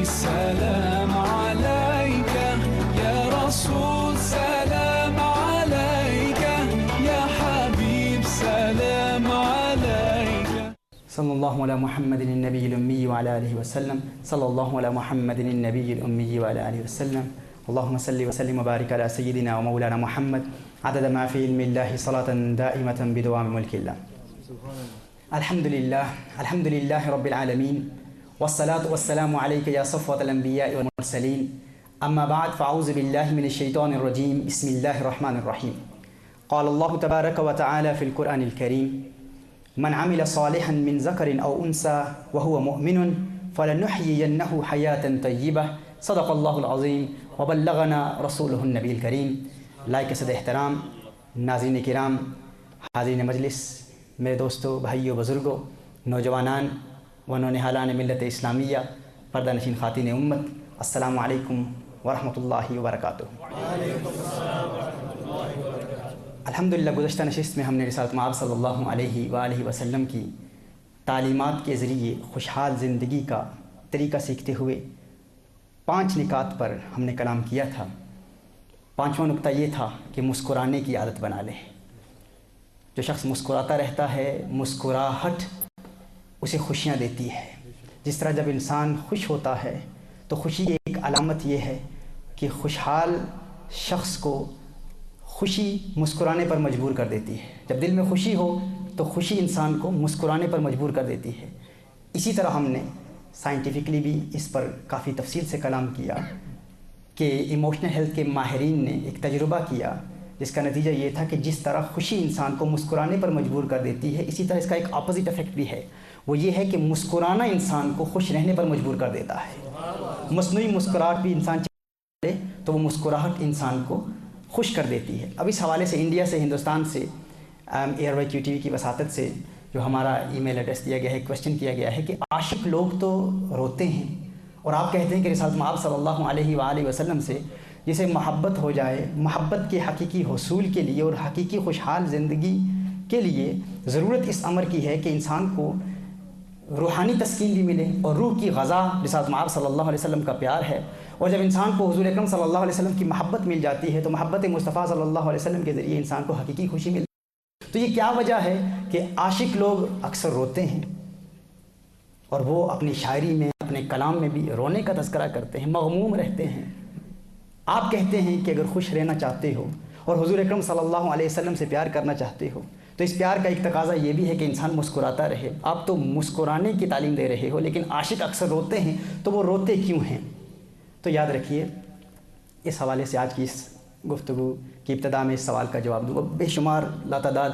سلام عليك يا رسول سلام عليك يا حبيب سلام عليك. صلى الله على محمد النبي الأمي وعلى آله وسلم. صلى الله على محمد النبي الأمي وعلى آله وسلم. اللهم صل وسلم وبارك على سيدنا ومولانا محمد عدد ما في علم الله صلاة دائمة بدوام ملك الله. الحمد لله رب العالمين والصلاة والسلام عليك يا صفوة الأنبياء والمرسلين. أما بعد فأعوذ بالله من الشيطان الرجيم. بسم الله الرحمن الرحيم. قال الله تبارك وتعالى في القرآن الكريم: من عمل صالحا من ذكر أو أنثى وهو مؤمن فلنحيينه حياة طيبة. صدق الله العظيم وبلغنا رسوله النبی الکریم. لائق صد احترام ناظرین کرام، حاضرین مجلس، میرے دوستوں، بھائیوں، بزرگوں، نوجوانان و نونہالان ملت اسلامیہ، پردہ نشین خواتین امت، السلام علیکم ورحمۃ اللہ وبرکاتہ. الحمدللہ گزشتہ نشست میں ہم نے رسالت مآب صلی اللہ علیہ وآلہ وسلم کی تعلیمات کے ذریعے خوشحال زندگی کا طریقہ سیکھتے ہوئے 5 نکات پر ہم نے کلام کیا تھا. 5واں نکتہ یہ تھا کہ مسکرانے کی عادت بنا لیں. جو شخص مسکراتا رہتا ہے، مسکراہٹ اسے خوشیاں دیتی ہے. جس طرح جب انسان خوش ہوتا ہے تو خوشی کی ایک علامت یہ ہے کہ خوشحال شخص کو خوشی مسکرانے پر مجبور کر دیتی ہے. جب دل میں خوشی ہو تو خوشی انسان کو مسکرانے پر مجبور کر دیتی ہے. اسی طرح ہم نے سائنٹیفکلی بھی اس پر کافی تفصیل سے کلام کیا کہ ایموشنل ہیلتھ کے ماہرین نے ایک تجربہ کیا جس کا نتیجہ یہ تھا کہ جس طرح خوشی انسان کو مسکرانے پر مجبور کر دیتی ہے، اسی طرح اس کا ایک اپوزٹ افیکٹ بھی ہے. وہ یہ ہے کہ مسکرانا انسان کو خوش رہنے پر مجبور کر دیتا ہے. مصنوعی مسکراہٹ بھی انسان چاہے تو وہ مسکراہٹ انسان کو خوش کر دیتی ہے. اب اس حوالے سے انڈیا سے، ہندوستان سے، ایئر وائی کیو ٹی وی کی وساطت سے جو ہمارا ای میل ایڈریس دیا گیا ہے، کوشچن کیا گیا ہے کہ عاشق لوگ تو روتے ہیں اور آپ کہتے ہیں کہ رسالت مآب صلی اللہ علیہ وآلہ وسلم سے جسے محبت ہو جائے، محبت کے حقیقی حصول کے لیے اور حقیقی خوشحال زندگی کے لیے ضرورت اس امر کی ہے کہ انسان کو روحانی تسکین بھی ملے اور روح کی غذا رسالت مآب صلی اللہ علیہ وسلم کا پیار ہے. اور جب انسان کو حضور اکرم صلی اللہ علیہ وسلم کی محبت مل جاتی ہے تو محبت مصطفیٰ صلی اللہ علیہ وسلم کے ذریعے انسان کو حقیقی خوشی ملتی ہے. تو یہ کیا وجہ ہے کہ عاشق لوگ اکثر روتے ہیں اور وہ اپنی شاعری میں، اپنے کلام میں بھی رونے کا تذکرہ کرتے ہیں، مغموم رہتے ہیں. آپ کہتے ہیں کہ اگر خوش رہنا چاہتے ہو اور حضور اکرم صلی اللہ علیہ وسلم سے پیار کرنا چاہتے ہو تو اس پیار کا ایک تقاضا یہ بھی ہے کہ انسان مسکراتا رہے. آپ تو مسکرانے کی تعلیم دے رہے ہو لیکن عاشق اکثر روتے ہیں، تو وہ روتے کیوں ہیں؟ تو یاد رکھیے، اس حوالے سے آج کی اس گفتگو کی ابتدا میں اس سوال کا جواب دوں. بے شمار لاتعداد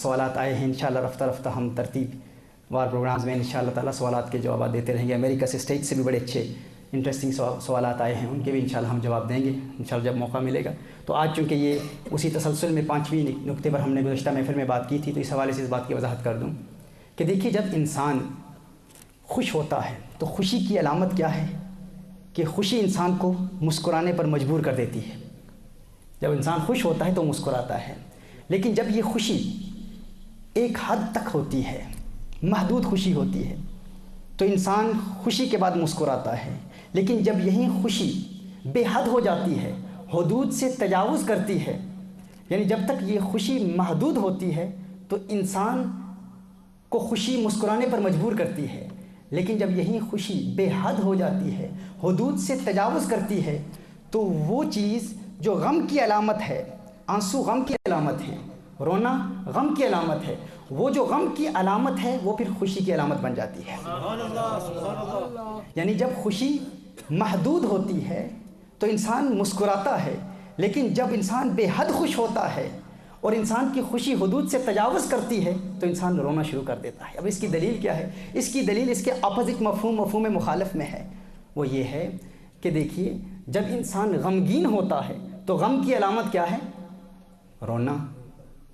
سوالات آئے ہیں. انشاءاللہ رفتہ رفتہ ہم ترتیب وار پروگرامز میں انشاءاللہ تعالیٰ سوالات کے جوابات دیتے رہیں گے. امریکہ سے اسٹیٹ سے بھی بڑے اچھے انٹرسٹنگ سوالات آئے ہیں، ان کے بھی انشاءاللہ ہم جواب دیں گے انشاءاللہ جب موقع ملے گا. تو آج چونکہ یہ اسی تسلسل میں 5ویں نکتے پر ہم نے گزشتہ محفل میں بات کی تھی تو اس حوالے سے اس بات کی وضاحت کر دوں کہ دیکھیے، جب انسان خوش ہوتا ہے تو خوشی کی علامت کیا ہے کہ خوشی انسان کو مسکرانے پر مجبور کر دیتی ہے. جب انسان خوش ہوتا ہے تو مسکراتا ہے، لیکن جب یہ خوشی ایک حد تک ہوتی ہے، محدود خوشی ہوتی ہے، تو انسان خوشی کے بعد مسکراتا ہے. لیکن جب یہی خوشی بے حد ہو جاتی ہے، حدود سے تجاوز کرتی ہے، یعنی جب تک یہ خوشی محدود ہوتی ہے تو انسان کو خوشی مسکرانے پر مجبور کرتی ہے، لیکن جب یہی خوشی بے حد ہو جاتی ہے، حدود سے تجاوز کرتی ہے، تو وہ چیز جو غم کی علامت ہے، آنسو غم کی علامت ہے، رونا غم کی علامت ہے، وہ جو غم کی علامت ہے وہ پھر خوشی کی علامت بن جاتی ہے. یعنی جب خوشی محدود ہوتی ہے تو انسان مسکراتا ہے، لیکن جب انسان بے حد خوش ہوتا ہے اور انسان کی خوشی حدود سے تجاوز کرتی ہے تو انسان رونا شروع کر دیتا ہے. اب اس کی دلیل کیا ہے؟ اس کی دلیل اس کے اپوزٹ مفہوم مخالف میں ہے. وہ یہ ہے کہ دیکھیے، جب انسان غمگین ہوتا ہے تو غم کی علامت کیا ہے؟ رونا.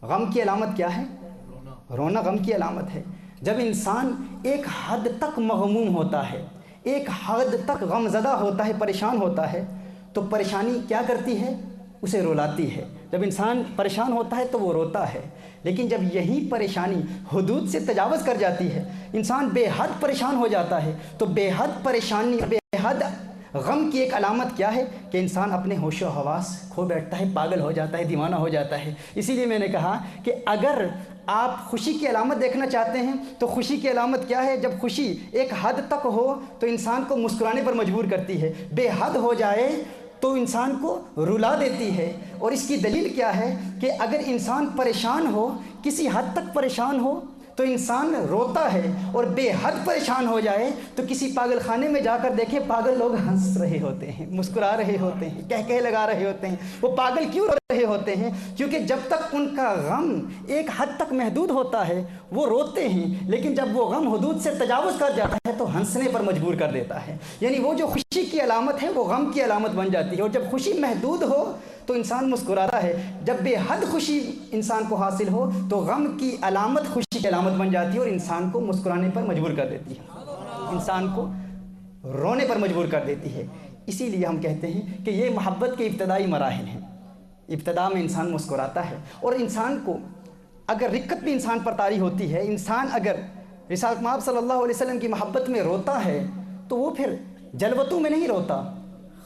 غم کی علامت کیا ہے؟ رونا غم کی علامت ہے. جب انسان ایک حد تک مغموم ہوتا ہے، ایک حد تک غم زدہ ہوتا ہے، پریشان ہوتا ہے، تو پریشانی کیا کرتی ہے؟ اسے رلاتی ہے. جب انسان پریشان ہوتا ہے تو وہ روتا ہے، لیکن جب یہی پریشانی حدود سے تجاوز کر جاتی ہے، انسان بے حد پریشان ہو جاتا ہے، تو بے حد پریشانی، بے حد غم کی ایک علامت کیا ہے کہ انسان اپنے ہوش و حواس کھو بیٹھتا ہے، پاگل ہو جاتا ہے، دیوانہ ہو جاتا ہے۔ اسی لیے میں نے کہا کہ اگر آپ خوشی کی علامت دیکھنا چاہتے ہیں تو خوشی کی علامت کیا ہے؟ جب خوشی ایک حد تک ہو تو انسان کو مسکرانے پر مجبور کرتی ہے، بے حد ہو جائے تو انسان کو رلا دیتی ہے۔ اور اس کی دلیل کیا ہے کہ اگر انسان پریشان ہو، کسی حد تک پریشان ہو تو انسان روتا ہے، اور بے حد پریشان ہو جائے تو کسی پاگل خانے میں جا کر دیکھیں، پاگل لوگ ہنس رہے ہوتے ہیں، مسکرا رہے ہوتے ہیں، کہکہے لگا رہے ہوتے ہیں۔ وہ پاگل کیوں رو رہے ہوتے ہیں؟ کیونکہ جب تک ان کا غم ایک حد تک محدود ہوتا ہے وہ روتے ہیں، لیکن جب وہ غم حدود سے تجاوز کر جاتا ہے تو ہنسنے پر مجبور کر دیتا ہے۔ یعنی وہ جو خوشی کی علامت ہے وہ غم کی علامت بن جاتی ہے، اور جب خوشی محدود ہو تو انسان مسکراتا ہے۔ جب بے حد خوشی انسان کو حاصل ہو تو غم کی علامت خوشی کی علامت بن جاتی ہے، اور انسان کو مسکرانے پر مجبور کر دیتی ہے، انسان کو رونے پر مجبور کر دیتی ہے۔ اسی لیے ہم کہتے ہیں کہ یہ محبت کے ابتدائی مراحل ہیں۔ ابتدا میں انسان مسکراتا ہے، اور انسان کو اگر رقت بھی انسان پر طاری ہوتی ہے، انسان اگر رسالت مآب صلی اللہ علیہ وسلم کی محبت میں روتا ہے تو وہ پھر جلوتوں میں نہیں روتا،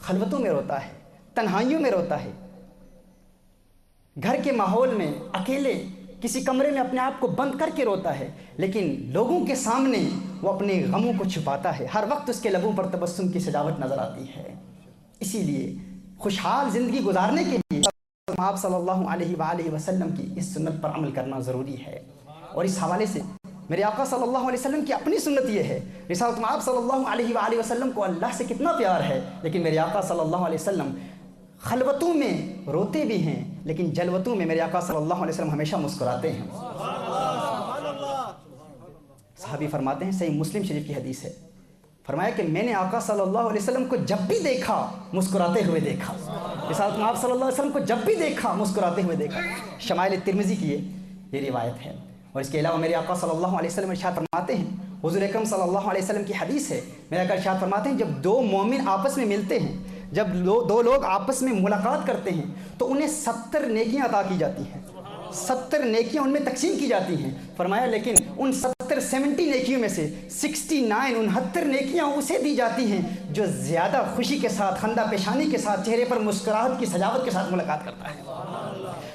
خلوتوں میں روتا ہے، تنہائیوں میں روتا ہے، گھر کے ماحول میں اکیلے کسی کمرے میں اپنے آپ کو بند کر کے روتا ہے، لیکن لوگوں کے سامنے وہ اپنے غموں کو چھپاتا ہے۔ ہر وقت اس کے لبوں پر تبسم کی سجاوٹ نظر آتی ہے۔ اسی لیے خوشحال زندگی گزارنے کے لیے آپ صلی اللہ علیہ وآلہ وسلم کی اس سنت پر عمل کرنا ضروری ہے۔ اور اس حوالے سے میرے آقا صلی اللہ علیہ وسلم کی اپنی سنت یہ ہے، رسالت مآب صلی اللہ علیہ وآلہ وسلم کو اللہ سے کتنا پیار ہے، لیکن میرے آقا صلی اللہ علیہ وسلم خلوتوں میں روتے بھی ہیں، لیکن جلوتوں میں میرے آقا صلی اللہ علیہ وسلم ہمیشہ مسکراتے ہیں۔ صحابی فرماتے ہیں، صحیح مسلم شریف کی حدیث ہے، فرمایا کہ میں نے آقا صلی اللہ علیہ وسلم کو جب بھی دیکھا مسکراتے ہوئے دیکھا، رسالت مآب صلی اللہ علیہ وسلم کو جب بھی دیکھا مسکراتے ہوئے دیکھا۔ شمائل ترمذی کی یہ روایت ہے۔ اور اس کے علاوہ میرے آقا صلی اللہ علیہ وسلم ارشاد فرماتے ہیں، حضور اکرم صلی اللہ علیہ وسلم کی حدیث ہے، میرے آقا ارشاد فرماتے ہیں، جب دو مومن آپس میں ملتے ہیں، جب دو لوگ آپس میں ملاقات کرتے ہیں تو انہیں 70 نیکیاں عطا کی جاتی ہیں، 70 نیکیاں ان میں تقسیم کی جاتی ہیں۔ فرمایا لیکن ان 70 نیکیوں میں سے 69 نیکیاں اسے دی جاتی ہیں جو زیادہ خوشی کے ساتھ، خندہ پیشانی کے ساتھ، چہرے پر مسکراہٹ کی سجاوٹ کے ساتھ ملاقات کرتا ہے۔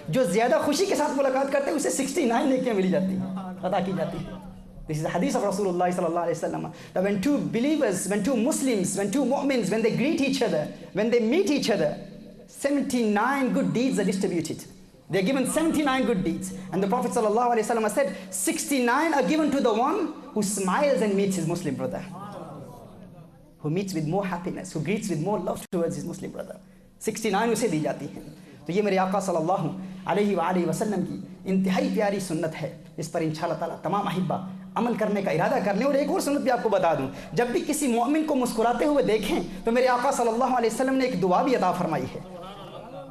جو زیادہ خوشی کے ساتھ ملاقات کرتے ہیں اسے 69 نیکیاں ملی جاتی ہیں، عطا کی جاتی ہیں۔ This is the hadith of Rasulullah sallallahu alaihi wasallam, that when two believers, when two Muslims, when two mu'mins, when they greet each other, when they meet each other, 79 good deeds are distributed. They are given 79 good deeds. And the Prophet sallallahu alaihi wasallam said, 69 are given to the one who smiles and meets his Muslim brother, who meets with more happiness, who greets with more love towards his Muslim brother. 69 اسے دی جاتی ہیں۔ تو یہ میرے آقا صلی اللہ علیہ وآلہ وسلم کی انتہائی پیاری سنت ہے، اس پر انشاءاللہ تعالیٰ تمام احبہ عمل کرنے کا ارادہ کر لیں۔ اور ایک اور سنت بھی آپ کو بتا دوں، جب بھی کسی مومن کو مسکراتے ہوئے دیکھیں تو میرے آقا صلی اللہ علیہ وسلم نے ایک دعا بھی عطا فرمائی ہے،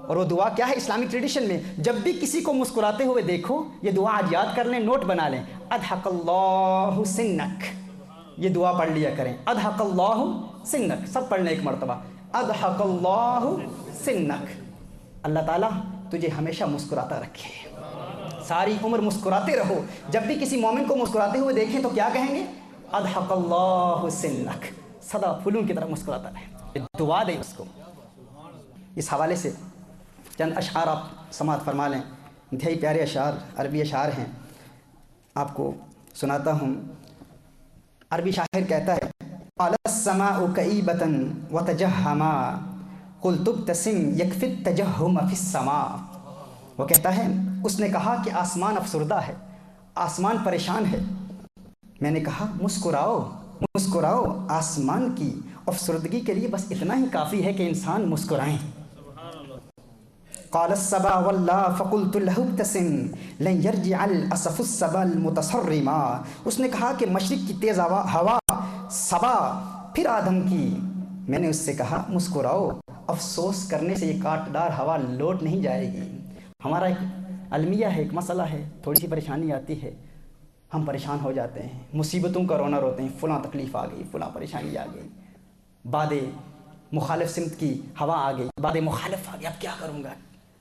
اور وہ دعا کیا ہے؟ اسلامک ٹریڈیشن میں جب بھی کسی کو مسکراتے ہوئے دیکھو، یہ دعا آج یاد کر لیں، نوٹ بنا لیں، اضحک اللہ سنک، یہ دعا پڑھ لیا کریں، اضحک اللہ سنک، سب پڑھ لیں ایک مرتبہ، اضحک اللہ سنک، اللہ تعالیٰ تجھے ہمیشہ مسکراتا رکھے، ساری عمر مسکراتے رہو۔ جب بھی کسی مومن کو مسکراتے ہوئے دیکھیں تو کیا کہیں گے؟ اضحک اللہ سنک، سدا پھولوں کی طرح مسکراتا رہے، دعا دیں اس کو۔ اس حوالے سے چند اشعار آپ سماعت فرما لیں، انتہائی پیارے اشعار، عربی اشعار ہیں، آپ کو سناتا ہوں۔ عربی شاعر کہتا ہے، قال السماء کئیبۃ وتجہما قلت ابتسم یکفی التجہم فی السماء۔ وہ کہتا ہے، اس نے کہا کہ آسمان افسردہ ہے، آسمان پریشان ہے، میں نے کہا مسکراؤ مسکراؤ، آسمان کی افسردگی کے لیے بس اتنا ہی کافی ہے کہ انسان مسکرائیں۔ قال الصبا واللہ فقلت له ابتسم لن یرجع الاسف الصبا المتصرما۔ اس نے کہا کہ مشرق کی تیز ہوا صبا پھر آدم کی، میں نے اس سے کہا مسکراؤ، افسوس کرنے سے یہ کاٹدار ہوا لوٹ نہیں جائے گی۔ ہمارا ایک المیہ ہے، ایک مسئلہ ہے، تھوڑی سی پریشانی آتی ہے ہم پریشان ہو جاتے ہیں، مصیبتوں کا رونا روتے ہیں، فلاں تکلیف آ گئی، فلاں پریشانی آ گئی، باد مخالف سمت کی ہوا آ گئی، باد مخالف آ گئی، اب کیا کروں گا،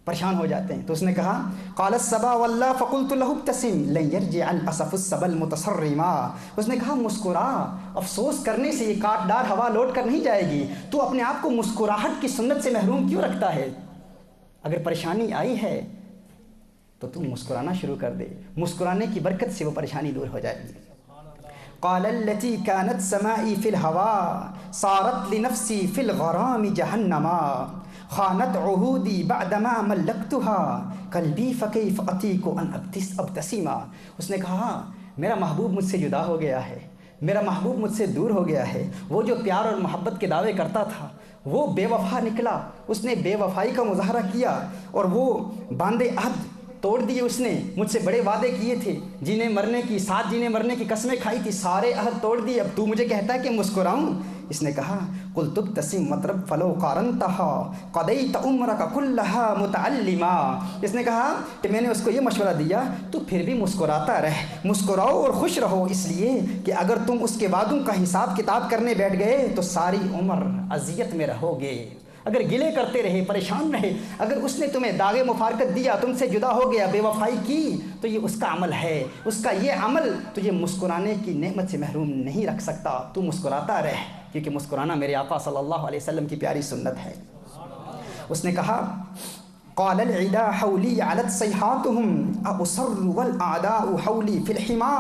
پریشان ہو جاتے ہیں. تو اس نے کہا قال الصبا والله فقلت له ابتسم لن يرجع الاسف الصبا المتصرما. اس نے کہا مسکرا، افسوس کرنے سے یہ کاٹ ڈار ہوا لوٹ کر نہیں جائے گی. تو اپنے آپ کو مسکراہٹ کی سنت سے محروم کیوں رکھتا ہے؟ اگر پریشانی آئی ہے تو تم مسکرانا شروع کر دے، مسکرانے کی برکت سے وہ پریشانی دور ہو جائے گی. قال التي كانت سمائي في الهوى صارت لنفسي في الغرام جهنما خانت عهودي بعدما ملكتها قلبي فكيف أطيق أن أبتسما. اس نے کہا میرا محبوب مجھ سے جدا ہو گیا ہے، میرا محبوب مجھ سے دور ہو گیا ہے. وہ جو پیار اور محبت کے دعوے کرتا تھا وہ بے وفا نکلا، اس نے بے وفائی کا مظاہرہ کیا اور وہ باندھے عہد توڑ دیے. اس نے مجھ سے بڑے وعدے کیے تھے، جینے مرنے کی، ساتھ جینے مرنے کی قسمیں کھائی تھی، سارے عہد توڑ دیے. اب تو مجھے کہتا ہے کہ مسکراؤں؟ اس نے کہا قلت ابتسم مطرب فلو قارنتها قضيت عمرك كلها متعلما. اس نے کہا کہ میں نے اس کو یہ مشورہ دیا تو پھر بھی مسکراتا رہ، مسکراؤ اور خوش رہو، اس لیے کہ اگر تم اس کے وعدوں کا حساب کتاب کرنے بیٹھ گئے تو ساری عمر اذیت میں رہو گے. اگر گلے کرتے رہے، پریشان رہے، اگر اس نے تمہیں داغ مفارقت دیا، تم سے جدا ہو گیا، بے وفائی کی، تو یہ اس کا عمل ہے. اس کا یہ عمل تجھے مسکرانے کی نعمت سے محروم نہیں رکھ سکتا. تو مسکراتا رہ، کیونکہ مسکرانا میرے آقا صلی اللہ علیہ وسلم کی پیاری سنت ہے. اس نے کہا قال العدا حولي علت صيحاتهم أصر والأعداء حولي في الحما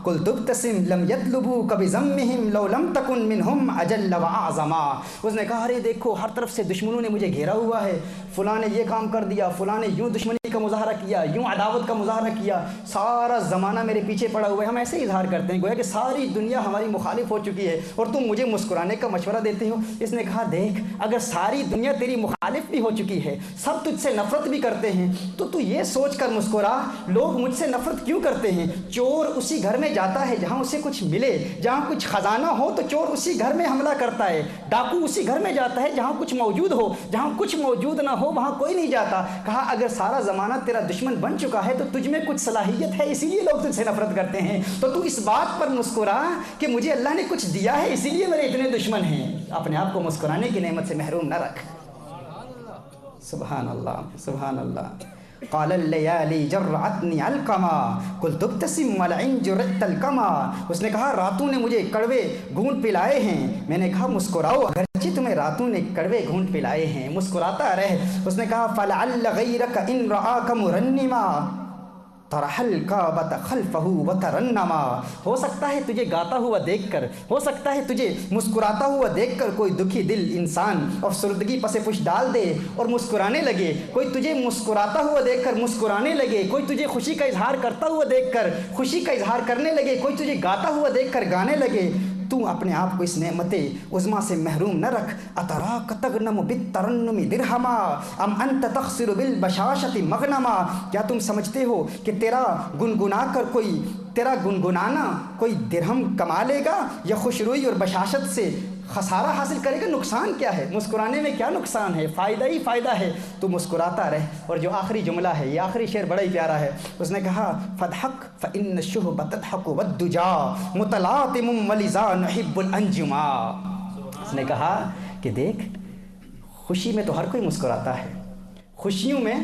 قلت ابتسم لم يطلبوك بذمهم لو لم تكن منهم أجل وأعظما. اس نے کہا ارے دیکھو ہر طرف سے دشمنوں نے مجھے گھیرا ہوا ہے، فلاں نے یہ کام کر دیا، فلاں نے یوں دشمنی کا مظاہرہ کیا، یوں عداوت کا مظاہرہ کیا، سارا زمانہ میرے پیچھے پڑا ہوا ہے. ہم ایسے اظہار کرتے ہیں گویا کہ ساری دنیا ہماری مخالف ہو چکی ہے اور تم مجھے مسکرانے کا مشورہ دیتے ہو. اس نے کہا دیکھ اگر ساری دنیا تیری مخالف بھی ہو چکی ہے، سب تجھ سے نفرت بھی کرتے ہیں، تو یہ سوچ کر مسکرا لوگ مجھ سے نفرت کیوں کرتے ہیں. چور اسی گھر میں جاتا ہے جہاں اسے کچھ ملے، جہاں کچھ خزانہ ہو تو چور اسی گھر میں حملہ کرتا ہے. ڈاکو اسی گھر میں جاتا ہے جہاں کچھ موجود ہو، جہاں کچھ موجود نہ ہو وہاں کوئی نہیں جاتا. کہا اگر سارا زمانہ تیرا دشمن بن چکا ہے تو تجھ میں کچھ صلاحیت ہے، اسی لیے لوگ تجھ سے نفرت کرتے ہیں. تو اس بات پر مسکرا کہ مجھے اللہ نے کچھ دیا ہے اسی لیے میرے اتنے دشمن ہیں. اپنے آپ کو مسکرانے کی نعمت سے محروم نہ رکھ. سبحان اللہ سبحان اللہ. قال الليالي جرعتني القما قلت ابتسم والعنج رعت القما. اس نے کہا راتوں نے مجھے کڑوے گھونٹ پلائے ہیں، میں نے کہا مسکراؤ اگرچہ تمہیں راتوں نے کڑوے گھونٹ پلائے ہیں، مسکراتا رہ. اس نے کہا فلعل غيرك ان رآك مرنما طرح الكعبة خلفه وترنما. ہو سکتا ہے تجھے گاتا ہوا دیکھ کر، ہو سکتا ہے تجھے مسکراتا ہوا دیکھ کر کوئی دکھی دل انسان افسردگی پس پش ڈال دے اور مسکرانے لگے. کوئی تجھے مسکراتا ہوا دیکھ کر مسکرانے لگے، کوئی تجھے خوشی کا اظہار کرتا ہوا دیکھ کر خوشی کا اظہار کرنے لگے، کوئی تجھے گاتا ہوا دیکھ کر گانے لگے. تو اپنے آپ کو اس نعمت عظمیٰ سے محروم نہ رکھ. اتراک تغنم بالترنم درہما ام انت تخسر بالبشاشت مغنما. کیا تم سمجھتے ہو کہ تیرا گنگنانا کوئی درہم کما لے گا یا خوشروئی اور بشاشت سے خسارہ حاصل کرے گا؟ نقصان کیا ہے؟ مسکرانے میں کیا نقصان ہے؟ فائدہ ہی فائدہ ہے. تو مسکراتا رہ. اور جو آخری جملہ ہے، یہ آخری شعر بڑا ہی پیارا ہے. اس نے کہا فضحک فإن الشہب تضحک والدجا متلاطم ولذا نحب الانجما. اس نے کہا کہ دیکھ خوشی میں تو ہر کوئی مسکراتا ہے، خوشیوں میں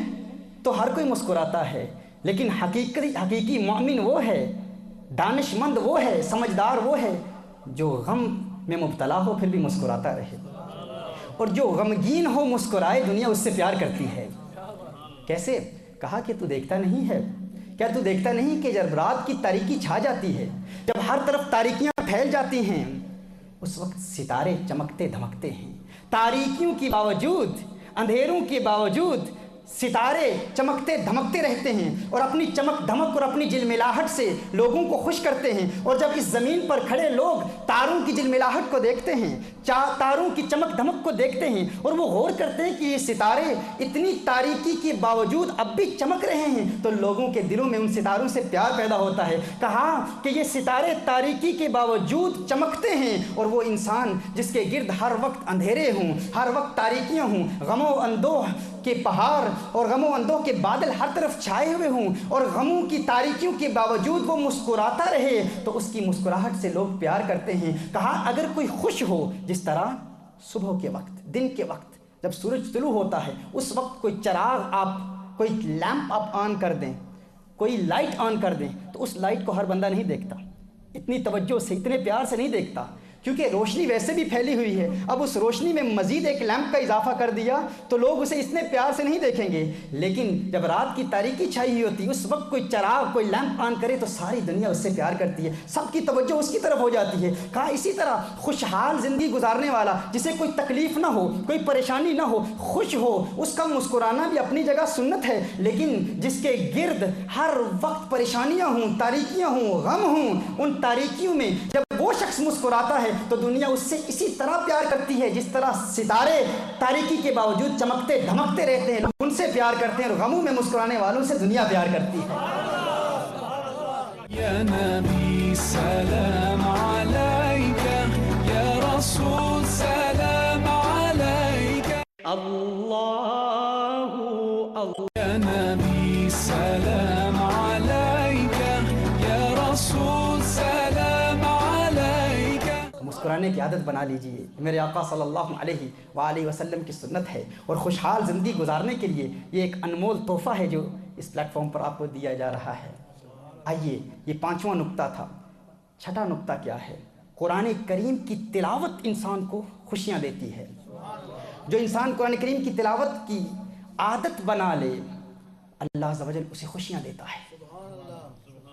تو ہر کوئی مسکراتا ہے، لیکن حقیقی مومن وہ ہے، دانش مند وہ ہے، سمجھدار وہ ہے جو غم میں مبتلا ہو پھر بھی مسکراتا رہے، اور جو غمگین ہو مسکرائے دنیا اس سے پیار کرتی ہے. کیسے؟ کہا کہ تو دیکھتا نہیں ہے، کیا تو دیکھتا نہیں کہ جب رات کی تاریکی چھا جاتی ہے، جب ہر طرف تاریکیاں پھیل جاتی ہیں، اس وقت ستارے چمکتے دھمکتے ہیں. تاریکیوں کے باوجود، اندھیروں کے باوجود ستارے چمکتے دھمکتے رہتے ہیں اور اپنی چمک دھمک اور اپنی جلملاہٹ سے لوگوں کو خوش کرتے ہیں. اور جب اس زمین پر کھڑے لوگ تاروں کی جلملاہٹ کو دیکھتے ہیں، تاروں کی چمک دھمک کو دیکھتے ہیں اور وہ غور کرتے ہیں کہ یہ ستارے اتنی تاریکی کے باوجود اب بھی چمک رہے ہیں، تو لوگوں کے دلوں میں ان ستاروں سے پیار پیدا ہوتا ہے. کہا کہ یہ ستارے تاریکی کے باوجود چمکتے ہیں، اور وہ انسان جس کے گرد ہر وقت اندھیرے ہوں، ہر وقت تاریکیاں ہوں، غم و اندوہ کے پہاڑ اور غم و اندوہ کے بادل ہر طرف چھائے ہوئے ہوں، اور غموں کی تاریکیوں کے باوجود وہ مسکراتا رہے، تو اس کی مسکراہٹ سے لوگ پیار کرتے ہیں. کہا اگر کوئی خوش ہو، جس طرح صبح کے وقت، دن کے وقت جب سورج طلوع ہوتا ہے اس وقت کوئی چراغ آپ، کوئی لیمپ آپ آن کر دیں، کوئی لائٹ آن کر دیں تو اس لائٹ کو ہر بندہ نہیں دیکھتا، اتنی توجہ سے، اتنے پیار سے نہیں دیکھتا، کیونکہ روشنی ویسے بھی پھیلی ہوئی ہے، اب اس روشنی میں مزید ایک لیمپ کا اضافہ کر دیا تو لوگ اسے اتنے پیار سے نہیں دیکھیں گے۔ لیکن جب رات کی تاریکی چھائی ہوئی ہوتی ہے اس وقت کوئی چراغ، کوئی لیمپ آن کرے تو ساری دنیا اس سے پیار کرتی ہے، سب کی توجہ اس کی طرف ہو جاتی ہے۔ کہا اسی طرح خوشحال زندگی گزارنے والا، جسے کوئی تکلیف نہ ہو، کوئی پریشانی نہ ہو، خوش ہو، اس کا مسکرانا بھی اپنی جگہ سنت ہے، لیکن جس کے گرد ہر وقت پریشانیاں ہوں، تاریکیاں ہوں، غم ہوں، ان تاریکیوں میں جب وہ شخص مسکراتا ہے تو دنیا اس سے اسی طرح پیار کرتی ہے جس طرح ستارے تاریکی کے باوجود چمکتے دھمکتے رہتے ہیں، لوگ ان سے پیار کرتے ہیں، اور غموں میں مسکرانے والوں سے دنیا پیار کرتی ہے۔ یا نبی سلام علیکہ، یا رسول سلام علیکہ، اللہ یا نبی سلام علیکہ، یا رسول سلام علیکہ۔ مسکرانے کی عادت بنا لیجئے، میرے آقا صلی اللہ علیہ وآلہ وسلم کی سنت ہے، اور خوشحال زندگی گزارنے کے لیے یہ ایک انمول تحفہ ہے جو اس پلیٹ فارم پر آپ کو دیا جا رہا ہے۔ آئیے، یہ 5واں نقطہ تھا۔ 6واں نقطہ کیا ہے؟ قرآن کریم کی تلاوت انسان کو خوشیاں دیتی ہے۔ جو انسان قرآن کریم کی تلاوت کی عادت بنا لے اللہ عز و جل اسے خوشیاں دیتا ہے۔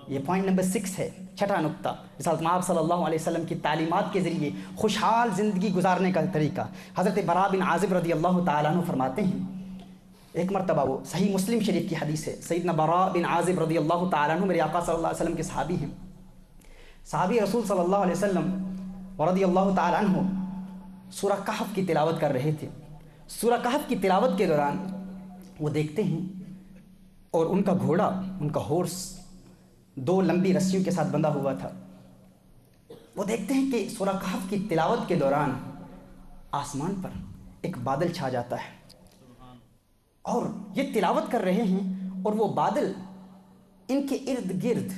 یہ پوائنٹ نمبر 6 ہے، 6واں نقطہ، رسالت مآب صلی اللہ علیہ وسلم کی تعلیمات کے ذریعے خوشحال زندگی گزارنے کا طریقہ۔ حضرت براء بن عازب رضی اللہ تعالیٰ عنہ فرماتے ہیں، ایک مرتبہ، وہ صحیح مسلم شریف کی حدیث ہے، سیدنا براء بن عازب رضی اللہ تعالیٰ عنہ میرے آقا صلی اللہ علیہ وسلم کے صحابی ہیں، صحابی رسول صلی اللہ علیہ وسلم رضی اللہ تعالیٰ عنہ سورہ کہف کی تلاوت کر رہے تھے۔ سورہ کہف کی تلاوت کے دوران وہ دیکھتے ہیں اور ان کا گھوڑا، ان کا ہورس 2 لمبی رسیوں کے ساتھ بندھا ہوا تھا۔ وہ دیکھتے ہیں کہ سورہ کہف کی تلاوت کے دوران آسمان پر ایک بادل چھا جاتا ہے، اور یہ تلاوت کر رہے ہیں اور وہ بادل ان کے ارد گرد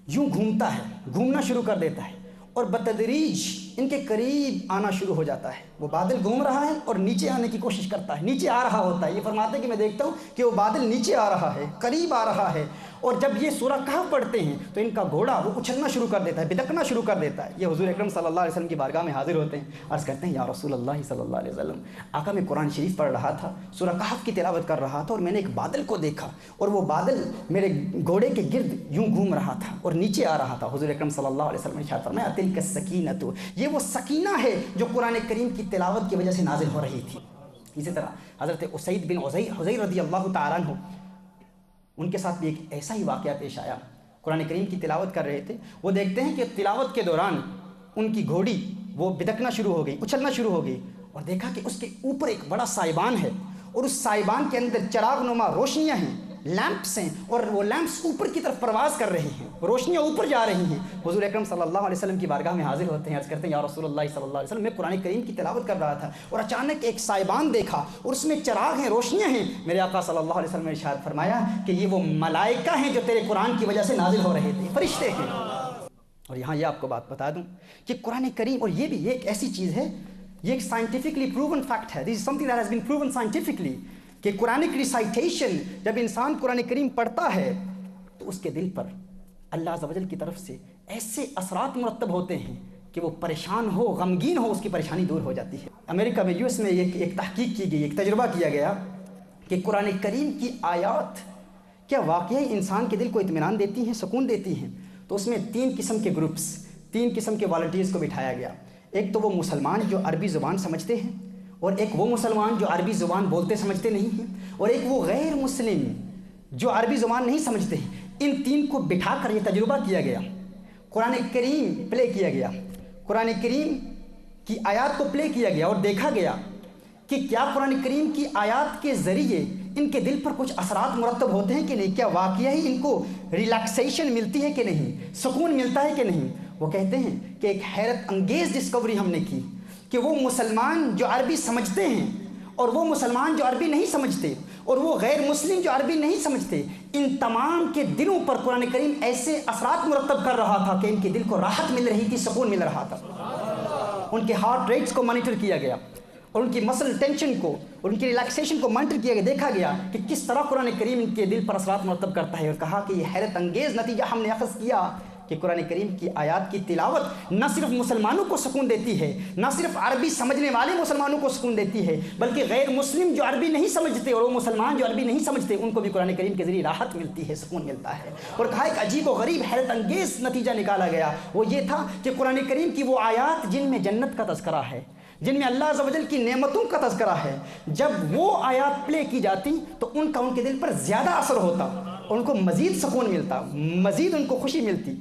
یوں گھومتا ہے، گھومنا شروع کر دیتا ہے، اور بتدریج ان کے قریب آنا شروع ہو جاتا ہے۔ وہ بادل گھوم رہا ہے اور نیچے آنے کی کوشش کرتا ہے، نیچے آ رہا ہوتا ہے۔ یہ فرماتے ہیں کہ میں دیکھتا ہوں کہ وہ بادل نیچے آ رہا ہے، قریب آ رہا ہے، اور جب یہ سورہ کہف پڑھتے ہیں تو ان کا گھوڑا وہ اچھلنا شروع کر دیتا ہے، بدکنا شروع کر دیتا ہے۔ یہ حضور اکرم صلی اللہ علیہ وسلم کی بارگاہ میں حاضر ہوتے ہیں، عرض کرتے ہیں یا رسول اللہ صلی اللہ علیہ وسلم، آقا میں قرآن شریف پڑھ رہا تھا، سورہ کہف کی تلاوت کر رہا تھا، اور میں نے ایک بادل کو دیکھا اور وہ بادل میرے گھوڑے کے گرد یوں گھوم رہا تھا اور نیچے آ رہا تھا۔ حضور اکرم صلی اللہ علیہ وسلم نے ارشاد فرمایا تلک السکینۃ، یہ وہ سکینہ ہے جو قرآن کریم کی تلاوت کی وجہ سے نازل ہو رہی تھی۔ اسی طرح حضرت اسید بن حضیر رضی اللہ تعالیٰ عنہ، ان کے ساتھ بھی ایک ایسا ہی واقعہ پیش آیا۔ قرآن کریم کی تلاوت کر رہے تھے، وہ دیکھتے ہیں کہ تلاوت کے دوران ان کی گھوڑی وہ بدکنا شروع ہو گئی، اچھلنا شروع ہو گئی، اور دیکھا کہ اس کے اوپر ایک بڑا سائبان ہے، اور اس سائبان کے اندر چراغ نما روشنیاں ہیں، لیمپس ہیں، اور وہ لیمپس اوپر کی طرف پرواز کر رہے ہیں، روشنیاں اوپر جا رہی ہیں۔ حضور اکرم صلی اللہ علیہ وسلم کی بارگاہ میں حاضر ہوتے ہیں، عرض کرتے ہیں یا رسول اللہ صلی اللہ علیہ وسلم، میں قرآن کریم کی تلاوت کر رہا تھا اور اچانک ایک سائبان دیکھا اور اس میں چراغ ہیں، روشنیاں ہیں۔ میرے آقا صلی اللہ علیہ وسلم نے ارشاد فرمایا کہ یہ وہ ملائکہ ہیں جو تیرے قرآن کی وجہ سے نازل ہو رہے تھے، فرشتے ہیں۔ اور یہاں یہ آپ کو بات بتا دوں کہ قرآن کریم، اور یہ بھی یہ ایک ایسی چیز ہے، یہ ایک سائنٹیفکلی پروون فیکٹ ہے، this is something that has been proven scientifically, کہ قرآنک ریسائٹیشن، جب انسان قرآن کریم پڑھتا ہے تو اس کے دل پر اللہ عز و جل کی طرف سے ایسے اثرات مرتب ہوتے ہیں کہ وہ پریشان ہو، غمگین ہو، اس کی پریشانی دور ہو جاتی ہے۔ امریکہ میں US میں ایک تحقیق کی گئی، ایک تجربہ کیا گیا کہ قرآن کریم کی آیات کیا واقعی انسان کے دل کو اطمینان دیتی ہیں، سکون دیتی ہیں؟ تو اس میں 3 قسم کے گروپس، 3 قسم کے والنٹیئرز کو بٹھایا گیا۔ ایک تو وہ مسلمان جو عربی زبان سمجھتے ہیں، اور ایک وہ مسلمان جو عربی زبان بولتے سمجھتے نہیں ہیں، اور ایک وہ غیر مسلم جو عربی زبان نہیں سمجھتے ہیں۔ ان 3 کو بٹھا کر یہ تجربہ کیا گیا، قرآن کریم پلے کیا گیا، قرآن کریم کی آیات کو پلے کیا گیا، اور دیکھا گیا کہ کیا قرآن کریم کی آیات کے ذریعے ان کے دل پر کچھ اثرات مرتب ہوتے ہیں کہ نہیں، کیا واقعی ان کو ریلیکسیشن ملتی ہے کہ نہیں، سکون ملتا ہے کہ نہیں۔ وہ کہتے ہیں کہ ایک حیرت انگیز ڈسکوری ہم نے کی کہ وہ مسلمان جو عربی سمجھتے ہیں، اور وہ مسلمان جو عربی نہیں سمجھتے، اور وہ غیر مسلم جو عربی نہیں سمجھتے، ان تمام کے دلوں پر قرآن کریم ایسے اثرات مرتب کر رہا تھا کہ ان کے دل کو راحت مل رہی تھی، سکون مل رہا تھا۔ ان کے ہارٹ ریٹس کو مانیٹر کیا گیا، اور ان کی مسل ٹینشن کو اور ان کی ریلیکسیشن کو مانیٹر کیا گیا، دیکھا گیا کہ کس طرح قرآن کریم ان کے دل پر اثرات مرتب کرتا ہے، اور کہا کہ یہ حیرت انگیز نتیجہ ہم نے اخذ کیا کہ قرآن کریم کی آیات کی تلاوت نہ صرف مسلمانوں کو سکون دیتی ہے، نہ صرف عربی سمجھنے والے مسلمانوں کو سکون دیتی ہے، بلکہ غیر مسلم جو عربی نہیں سمجھتے اور وہ مسلمان جو عربی نہیں سمجھتے ان کو بھی قرآن کریم کے ذریعے راحت ملتی ہے، سکون ملتا ہے۔ اور کہا ایک عجیب و غریب حیرت انگیز نتیجہ نکالا گیا، وہ یہ تھا کہ قرآن کریم کی وہ آیات جن میں جنت کا تذکرہ ہے، جن میں اللہ عز و جل کی نعمتوں کا تذکرہ ہے، جب وہ آیات پلے کی جاتی تو ان کا ان کے دل پر زیادہ اثر ہوتا اور ان کو مزید سکون ملتا، مزید ان کو خوشی ملتی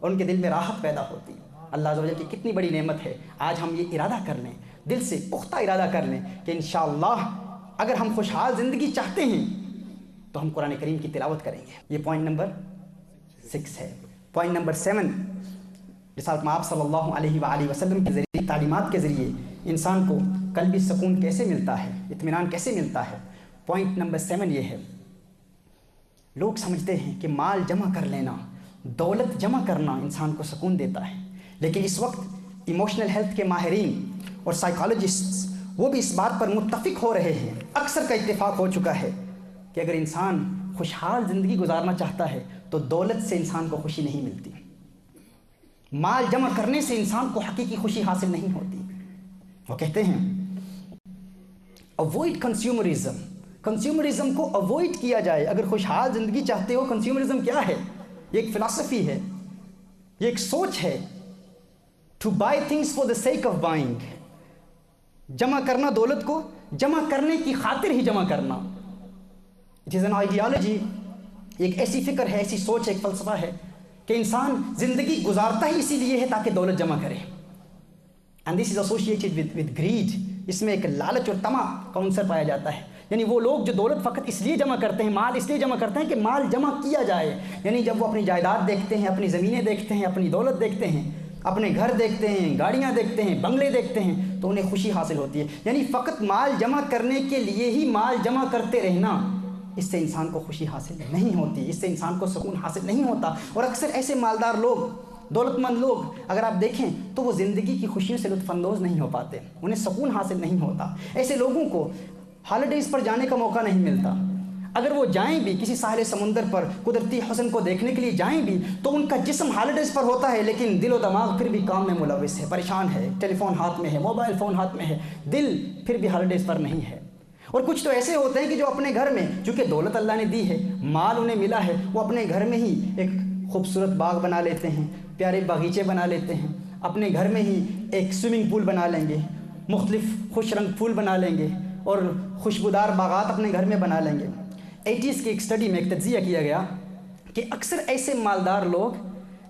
اور ان کے دل میں راحت پیدا ہوتی۔ اللہ عز و جل کی کتنی بڑی نعمت ہے۔ آج ہم یہ ارادہ کر لیں، دل سے پختہ ارادہ کر لیں کہ انشاءاللہ اگر ہم خوشحال زندگی چاہتے ہیں تو ہم قرآن کریم کی تلاوت کریں گے۔ یہ پوائنٹ نمبر 6 ہے۔ پوائنٹ نمبر 7، رسالت مآب صلی اللہ علیہ وآلہ وسلم کے ذریعے تعلیمات کے ذریعے انسان کو قلبی سکون کیسے ملتا ہے، اطمینان کیسے ملتا ہے۔ پوائنٹ نمبر 7 یہ ہے، لوگ سمجھتے ہیں کہ مال جمع کر لینا، دولت جمع کرنا انسان کو سکون دیتا ہے، لیکن اس وقت ایموشنل ہیلتھ کے ماہرین اور سائیکالوجسٹس وہ بھی اس بات پر متفق ہو رہے ہیں، اکثر کا اتفاق ہو چکا ہے کہ اگر انسان خوشحال زندگی گزارنا چاہتا ہے تو دولت سے انسان کو خوشی نہیں ملتی، مال جمع کرنے سے انسان کو حقیقی خوشی حاصل نہیں ہوتی۔ وہ کہتے ہیں اوائڈ کنزیومرزم، کنزیومرزم کو اوائڈ کیا جائے۔ اگر خوشحال زندگی چاہتے ہو، کنزیومرزم کیا ہے؟ یہ ایک فلسفی ہے، یہ ایک سوچ ہے، to buy things for the sake of buying, جمع کرنا دولت کو جمع کرنے کی خاطر ہی جمع کرنا۔ اٹ از این آئیڈیالوجی، ایک ایسی فکر ہے، ایسی سوچ ہے، ایک فلسفہ ہے کہ انسان زندگی گزارتا ہی اسی لیے ہے تاکہ دولت جمع کرے، and this is associated with greed, اس میں ایک لالچ اور طمع کا عنصر پایا جاتا ہے۔ یعنی وہ لوگ جو دولت فقط اس لیے جمع کرتے ہیں، مال اس لیے جمع کرتے ہیں کہ مال جمع کیا جائے، یعنی جب وہ اپنی جائیداد دیکھتے ہیں، اپنی زمینیں دیکھتے ہیں، اپنی دولت دیکھتے ہیں، اپنے گھر دیکھتے ہیں، گاڑیاں دیکھتے ہیں، بنگلے دیکھتے ہیں تو انہیں خوشی حاصل ہوتی ہے۔ یعنی فقط مال جمع کرنے کے لیے ہی مال جمع کرتے رہنا، اس سے انسان کو خوشی حاصل نہیں ہوتی، اس سے انسان کو سکون حاصل نہیں ہوتا۔ اور اکثر ایسے مالدار لوگ، دولت مند لوگ اگر آپ دیکھیں تو وہ زندگی کی خوشیوں سے لطف اندوز نہیں ہو پاتے، انہیں سکون حاصل نہیں ہوتا۔ ایسے لوگوں کو ہالیڈیز پر جانے کا موقع نہیں ملتا، اگر وہ جائیں بھی کسی ساحل سمندر پر قدرتی حسن کو دیکھنے کے لیے جائیں بھی تو ان کا جسم ہالیڈیز پر ہوتا ہے، لیکن دل و دماغ پھر بھی کام میں ملوث ہے، پریشان ہے، ٹیلی فون ہاتھ میں ہے، موبائل فون ہاتھ میں ہے، دل پھر بھی ہالیڈیز پر نہیں ہے۔ اور کچھ تو ایسے ہوتے ہیں کہ جو اپنے گھر میں، چونکہ دولت اللہ نے دی ہے، مال انہیں ملا ہے، وہ اپنے گھر میں ہی ایک خوبصورت باغ بنا لیتے ہیں، پیارے باغیچے بنا لیتے ہیں، اپنے گھر میں ہی ایک سوئمنگ پول بنا لیں گے، مختلف خوش رنگ پھول بنا لیں گے اور خوشبودار باغات اپنے گھر میں بنا لیں گے۔ 80s کی ایک سٹڈی میں ایک تجزیہ کیا گیا کہ اکثر ایسے مالدار لوگ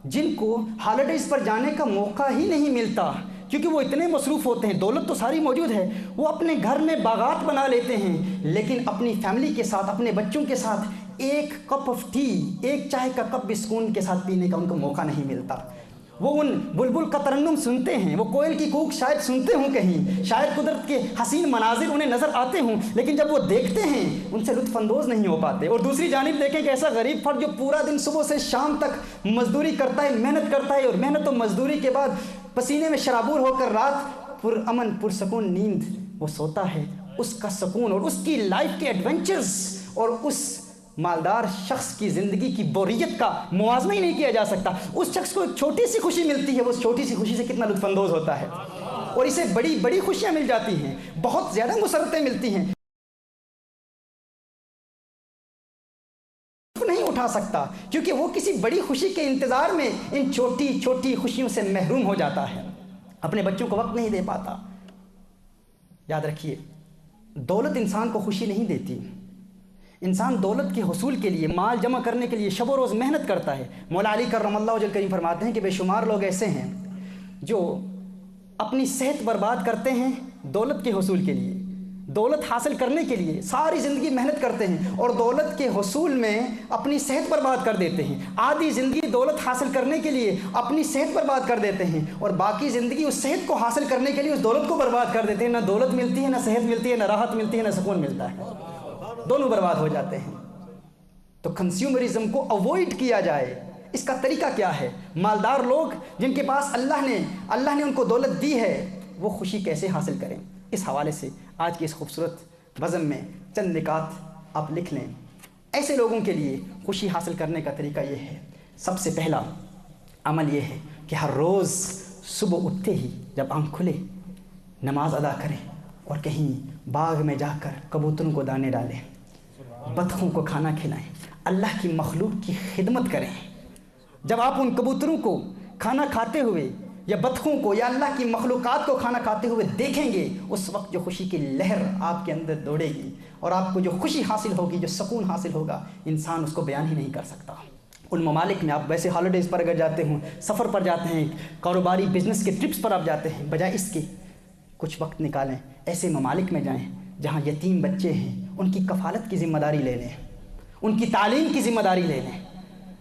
جن کو ہالیڈیز پر جانے کا موقع ہی نہیں ملتا کیونکہ وہ اتنے مصروف ہوتے ہیں، دولت تو ساری موجود ہے، وہ اپنے گھر میں باغات بنا لیتے ہیں، لیکن اپنی فیملی کے ساتھ، اپنے بچوں کے ساتھ ایک کپ آف ٹی، ایک چائے کا کپ بھی سکون کے ساتھ پینے کا ان کو موقع نہیں ملتا۔ وہ ان بلبل کا ترنم سنتے ہیں، وہ کوئل کی کوک شاید سنتے ہوں کہیں، شاید قدرت کے حسین مناظر انہیں نظر آتے ہوں، لیکن جب وہ دیکھتے ہیں ان سے لطف اندوز نہیں ہو پاتے۔ اور دوسری جانب دیکھیں کہ ایسا غریب فرد جو پورا دن صبح سے شام تک مزدوری کرتا ہے، محنت کرتا ہے، اور محنت و مزدوری کے بعد پسینے میں شرابور ہو کر رات پرامن پرسکون نیند وہ سوتا ہے، اس کا سکون اور اس کی لائف کے ایڈونچرز اور اس مالدار شخص کی زندگی کی بوریت کا موازنہ ہی نہیں کیا جا سکتا۔ اس شخص کو ایک چھوٹی سی خوشی ملتی ہے، وہ اس چھوٹی سی خوشی سے کتنا لطف اندوز ہوتا ہے، اور اسے بڑی بڑی خوشیاں مل جاتی ہیں، بہت زیادہ مسرتیں ملتی ہیں، نہیں اٹھا سکتا کیونکہ وہ کسی بڑی خوشی کے انتظار میں ان چھوٹی چھوٹی خوشیوں سے محروم ہو جاتا ہے، اپنے بچوں کو وقت نہیں دے پاتا۔ یاد رکھیے، دولت انسان کو خوشی نہیں دیتی۔ انسان دولت کے حصول کے لیے، مال جمع کرنے کے لیے شب و روز محنت کرتا ہے۔ مولا علی کرم اللہ وجہ کریم فرماتے ہیں کہ بے شمار لوگ ایسے ہیں جو اپنی صحت برباد کرتے ہیں دولت کے حصول کے لیے، دولت حاصل کرنے کے لیے ساری زندگی محنت کرتے ہیں اور دولت کے حصول میں اپنی صحت برباد کر دیتے ہیں۔ آدھی زندگی دولت حاصل کرنے کے لیے اپنی صحت برباد کر دیتے ہیں اور باقی زندگی اس صحت کو حاصل کرنے کے لیے اس دولت کو برباد کر دیتے ہیں۔ نہ دولت ملتی ہے، نہ صحت ملتی ہے، نہ راحت ملتی ہے، نہ سکون ملتا ہے، دونوں برباد ہو جاتے ہیں۔ تو کنزیومرزم کو اوائڈ کیا جائے، اس کا طریقہ کیا ہے؟ مالدار لوگ جن کے پاس اللہ نے ان کو دولت دی ہے، وہ خوشی کیسے حاصل کریں؟ اس حوالے سے آج کی اس خوبصورت بزم میں چند نکات آپ لکھ لیں۔ ایسے لوگوں کے لیے خوشی حاصل کرنے کا طریقہ یہ ہے، سب سے پہلا عمل یہ ہے کہ ہر روز صبح اٹھتے ہی جب آنکھ کھلے نماز ادا کریں اور کہیں باغ میں جا کر کبوتروں کو دانے ڈالیں، بطخوں کو کھانا کھلائیں، اللہ کی مخلوق کی خدمت کریں۔ جب آپ ان کبوتروں کو کھانا کھاتے ہوئے یا بطخوں کو یا اللہ کی مخلوقات کو کھانا کھاتے ہوئے دیکھیں گے، اس وقت جو خوشی کی لہر آپ کے اندر دوڑے گی اور آپ کو جو خوشی حاصل ہوگی، جو سکون حاصل ہوگا، انسان اس کو بیان ہی نہیں کر سکتا۔ ان ممالک میں آپ ویسے ہالیڈیز پر اگر جاتے ہوں، سفر پر جاتے ہیں، کاروباری بزنس کے ٹرپس پر آپ جاتے ہیں، بجائے اس کے کچھ وقت نکالیں، ایسے ممالک میں جائیں جہاں یتیم بچے ہیں، ان کی کفالت کی ذمہ داری لے لیں، ان کی تعلیم کی ذمہ داری لے لیں۔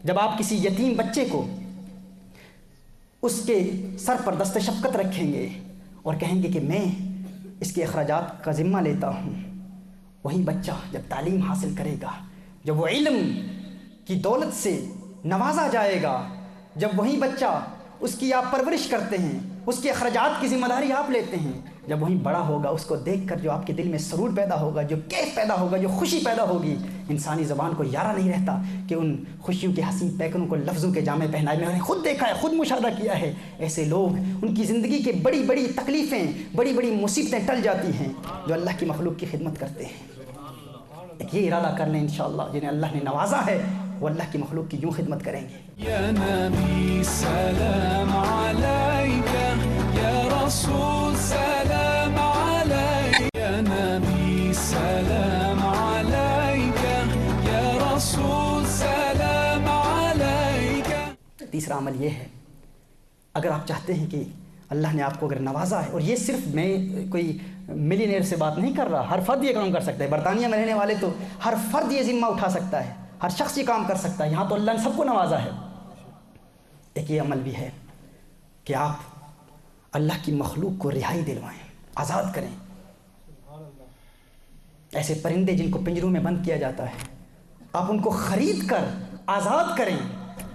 جب آپ کسی یتیم بچے کو اس کے سر پر دست شفقت رکھیں گے اور کہیں گے کہ میں اس کے اخراجات کا ذمہ لیتا ہوں، وہی بچہ جب تعلیم حاصل کرے گا، جب وہ علم کی دولت سے نوازا جائے گا، جب وہی بچہ اس کی آپ پرورش کرتے ہیں، اس کے اخراجات کی ذمہ داری آپ لیتے ہیں، جب وہی بڑا ہوگا، اس کو دیکھ کر جو آپ کے دل میں سرور پیدا ہوگا، جو کیف پیدا ہوگا، جو خوشی پیدا ہوگی، انسانی زبان کو یارہ نہیں رہتا کہ ان خوشیوں کے حسین پیکروں کو لفظوں کے جامع پہنائے۔ میں نے خود دیکھا ہے، خود مشاہدہ کیا ہے، ایسے لوگ ان کی زندگی کے بڑی بڑی تکلیفیں، بڑی بڑی مصیبتیں ٹل جاتی ہیں جو اللہ کی مخلوق کی خدمت کرتے ہیں۔ ایک یہ ارادہ کر لیں انشاءاللہ، جنہیں اللہ نے نوازا ہے وہ اللہ کی مخلوق کی یوں خدمت کریں گے۔ يا نبي سلام عليك، يا رسول سلام عليك، يا نبي سلام عليك، يا رسول سلام عليك۔ تیسرا عمل یہ ہے، اگر آپ چاہتے ہیں کہ اللہ نے آپ کو اگر نوازا ہے، اور یہ صرف میں کوئی ملینئر سے بات نہیں کر رہا، ہر فرد یہ کام کر سکتا ہے، برطانیہ میں رہنے والے تو ہر فرد یہ ذمہ اٹھا سکتا ہے، ہر شخص یہ کام کر سکتا ہے، یہاں تو اللہ نے سب کو نوازا ہے۔ ایک یہ عمل بھی ہے کہ آپ اللہ کی مخلوق کو رہائی دلوائیں، آزاد کریں۔ ایسے پرندے جن کو پنجروں میں بند کیا جاتا ہے، آپ ان کو خرید کر آزاد کریں۔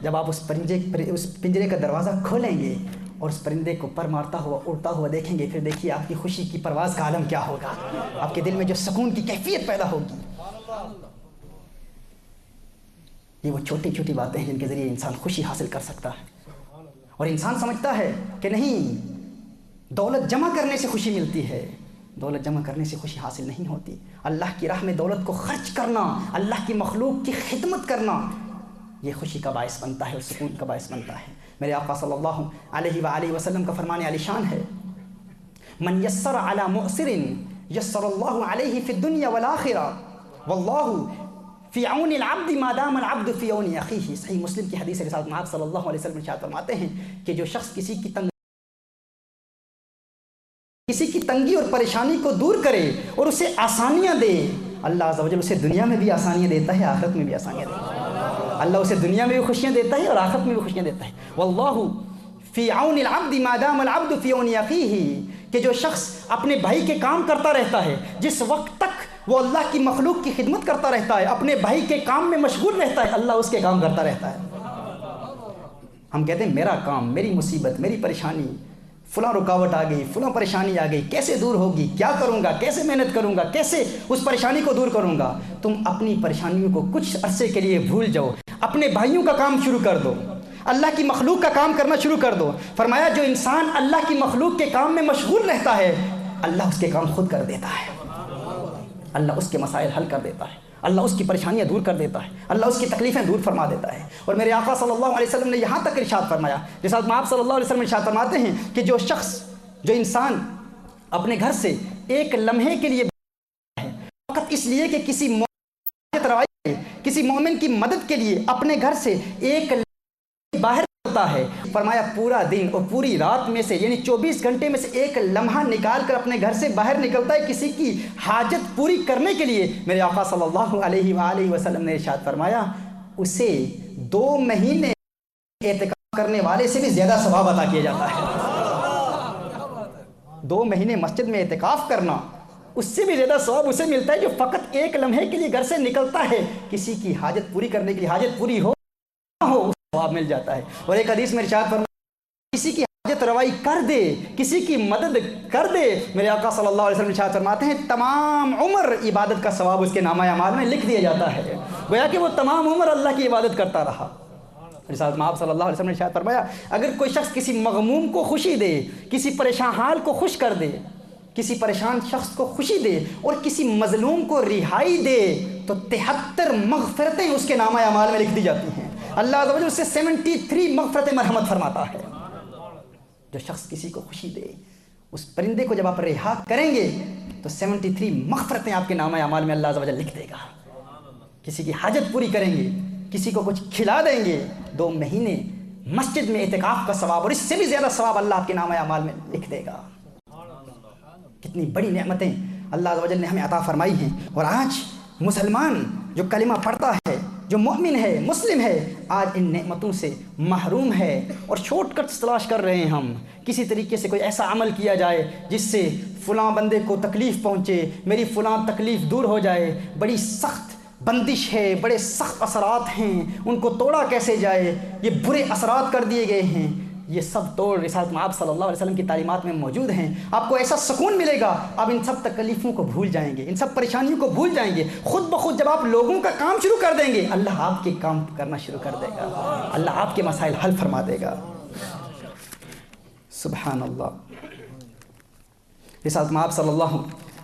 جب آپ اس پنجرے کا دروازہ کھولیں گے اور اس پرندے کو پر مارتا ہوا اڑتا ہوا دیکھیں گے، پھر دیکھیے آپ کی خوشی کی پرواز کا عالم کیا ہوگا، آپ کے دل میں جو سکون کی کیفیت پیدا ہوگی۔ یہ وہ چھوٹی چھوٹی باتیں ہیں جن کے ذریعے انسان خوشی حاصل کر سکتا ہے۔ اور انسان سمجھتا ہے کہ نہیں، دولت جمع کرنے سے خوشی ملتی ہے، دولت جمع کرنے سے خوشی حاصل نہیں ہوتی۔ اللہ کی راہ میں دولت کو خرچ کرنا، اللہ کی مخلوق کی خدمت کرنا، یہ خوشی کا باعث بنتا ہے اور سکون کا باعث بنتا ہے۔ میرے آقا صلی اللہ علیہ وآلہ وسلم کا فرمان عالی شان ہے، من یسر علی مؤسر یسر اللہ علیہ فی الدنیا والآخرہ واللہ فی عون العبد ما دام العبد فی عون اخیہ۔ صحیح مسلم کی حدیث رسالت محمد صلی اللہ علیہ وسلم ارشاد فرماتے ہیں کہ جو شخص کسی کی تنگی اور پریشانی کو دور کرے اور اسے آسانیاں دے، اللہ عز و جل اسے دنیا میں بھی آسانیاں دیتا ہے، آخرت میں بھی آسانیاں دیتا ہے۔ اللہ اسے دنیا میں بھی خوشیاں دیتا ہے اور آخرت میں بھی خوشیاں دیتا ہے۔ واللہ فی عون العبد ما دام العبد فی عون اخیہ، کہ جو شخص اپنے بھائی کے کام کرتا رہتا ہے، جس وقت تک وہ اللہ کی مخلوق کی خدمت کرتا رہتا ہے، اپنے بھائی کے کام میں مشغول رہتا ہے، اللہ اس کے کام کرتا رہتا ہے۔ ہم کہتے ہیں میرا کام، میری مصیبت، میری پریشانی، فلاں رکاوٹ آ گئی، فلاں پریشانی آ گئی، کیسے دور ہوگی، کیا کروں گا، کیسے محنت کروں گا، کیسے اس پریشانی کو دور کروں گا۔ تم اپنی پریشانیوں کو کچھ عرصے کے لیے بھول جاؤ، اپنے بھائیوں کا کام شروع کر دو، اللہ کی مخلوق کا کام کرنا شروع کر دو۔ فرمایا جو انسان اللہ کی مخلوق کے کام میں مشغول رہتا ہے، اللہ اس کے کام خود کر دیتا ہے، اللہ اس کے مسائل حل کر دیتا ہے، اللہ اس کی پریشانیاں دور کر دیتا ہے، اللہ اس کی تکلیفیں دور فرما دیتا ہے۔ اور میرے آقا صلی اللہ علیہ وسلم نے یہاں تک ارشاد فرمایا، جیسا آپ صلی اللہ علیہ وسلم ارشاد فرماتے ہیں کہ جو شخص، جو انسان اپنے گھر سے ایک لمحے کے لیے ہے، فقط اس لیے کہ کسی مومن کی مدد کے لیے اپنے گھر سے ایک لمحے باہر ہوتا ہے، فرمایا پورا دن اور پوری رات میں سے، یعنی 24 گھنٹے میں سے ایک لمحہ نکال کر اپنے گھر سے باہر نکلتا ہے کسی کی حاجت پوری کرنے کے لیے، میرے آقا صلی اللہ علیہ وآلہ وسلم نے ارشاد فرمایا اسے 2 مہینے اعتکاف کرنے والے سے بھی زیادہ ثواب عطا کیا جاتا ہے۔ 2 مہینے مسجد میں اعتکاف کرنا، اس سے بھی زیادہ ثواب اسے ملتا ہے جو فقط ایک لمحے کے لیے گھر سے نکلتا ہے کسی کی حاجت پوری کرنے کے لیے، حاجت پوری ہو نہ ہو ثواب مل جاتا ہے۔ اور ایک حدیث میں ارشاد فرمایا کسی کی حاجت روائی کر دے، کسی کی مدد کر دے، میرے آقا صلی اللہ علیہ وسلم ارشاد فرماتے ہیں تمام عمر عبادت کا ثواب اس کے نامہ اعمال میں لکھ دیا جاتا ہے، گویا کہ وہ تمام عمر اللہ کی عبادت کرتا رہا۔ رسالت میں آپ صلی اللہ علیہ وسلم نے ارشاد فرمایا اگر کوئی شخص کسی مغموم کو خوشی دے، کسی پریشان حال کو خوش کر دے، کسی پریشان شخص کو خوشی دے اور کسی مظلوم کو رہائی دے تو 73 مغفرتیں اس کے نامہ اعمال میں لکھ دی جاتی ہیں۔ اللہ عز و جل اس سے 73 مغفرت مرحمت فرماتا ہے۔ جو شخص کسی کو خوشی دے، اس پرندے کو جب آپ رہا کریں گے تو 73 مغفرتیں آپ کے نامہ اعمال میں اللہ عز و جل لکھ دے گا۔ کسی کی حاجت پوری کریں گے، کسی کو کچھ کھلا دیں گے، 2 مہینے مسجد میں اعتکاف کا ثواب اور اس سے بھی زیادہ ثواب اللہ آپ کے نامہ اعمال میں لکھ دے گا۔ کتنی بڑی نعمتیں اللہ عز و جل نے ہمیں عطا فرمائی ہیں، اور آج مسلمان جو کلمہ پڑھتا ہے، جو مومن ہے، مسلم ہے، آج ان نعمتوں سے محروم ہے اور شارٹ کٹس تلاش کر رہے ہیں۔ ہم کسی طریقے سے کوئی ایسا عمل کیا جائے جس سے فلاں بندے کو تکلیف پہنچے، میری فلاں تکلیف دور ہو جائے، بڑی سخت بندش ہے، بڑے سخت اثرات ہیں، ان کو توڑا کیسے جائے، یہ برے اثرات کر دیے گئے ہیں۔ یہ سب توڑ رسالت میں آپ صلی اللہ علیہ وسلم کی تعلیمات میں موجود ہیں۔ آپ کو ایسا سکون ملے گا، آپ ان سب تکلیفوں کو بھول جائیں گے، ان سب پریشانیوں کو بھول جائیں گے۔ خود بخود جب آپ لوگوں کا کام شروع کر دیں گے، اللہ آپ کے کام کرنا شروع کر دے گا، اللہ آپ کے مسائل حل فرما دے گا۔ سبحان اللہ۔ رسالت میں آپ صلی اللہ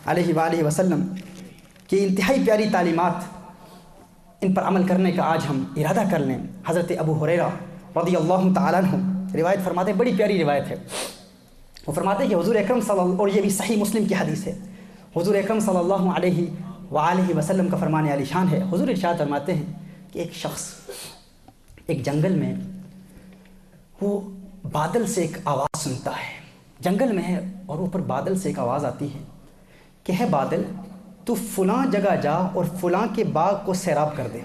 علیہ وآلہ وسلم کی انتہائی پیاری تعلیمات، ان پر عمل کرنے کا آج ہم ارادہ کر لیں۔ حضرت ابو ہریرہ رضی اللہ تعالیٰ عنہ روایت فرماتے ہیں، بڑی پیاری روایت ہے۔ وہ فرماتے ہیں کہ حضور اکرم صلی اللہ، اور یہ بھی صحیح مسلم کی حدیث ہے، حضور اکرم صلی اللہ علیہ وآلہ وسلم کا فرمان عالی شان ہے۔ حضور ارشاد فرماتے ہیں کہ ایک شخص ایک جنگل میں، وہ بادل سے ایک آواز سنتا ہے، جنگل میں ہے اور اوپر بادل سے ایک آواز آتی ہے کہ ہے بادل تو فلاں جگہ جا اور فلاں کے باغ کو سیراب کر دے۔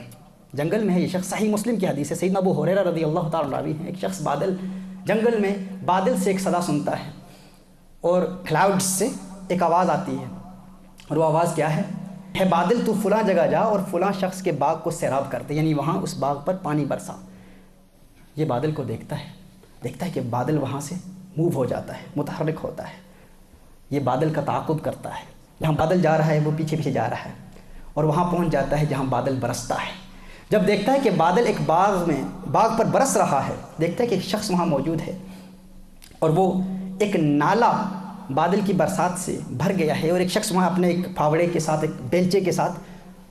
جنگل میں ہے یہ شخص، صحیح مسلم کی حدیث ہے، سیدنا ابو ہریرہ رضی اللہ تعالیٰ عنہ راوی ہیں۔ ایک شخص جنگل میں بادل سے ایک صدا سنتا ہے اور کلاؤڈ سے ایک آواز آتی ہے، اور وہ آواز کیا ہے بادل تو فلاں جگہ جا اور فلاں شخص کے باغ کو سیراب کر دے، یعنی وہاں اس باغ پر پانی برسا۔ یہ بادل کو دیکھتا ہے کہ بادل وہاں سے موو ہو جاتا ہے، متحرک ہوتا ہے۔ یہ بادل کا تعاقب کرتا ہے، جہاں بادل جا رہا ہے وہ پیچھے پیچھے جا رہا ہے اور وہاں پہنچ جاتا ہے جہاں بادل برستا ہے۔ جب دیکھتا ہے کہ بادل ایک باغ پر برس رہا ہے، دیکھتا ہے کہ ایک شخص وہاں موجود ہے اور وہ ایک نالا بادل کی برسات سے بھر گیا ہے، اور ایک شخص وہاں اپنے ایک پھاوڑے کے ساتھ، ایک بیلچے کے ساتھ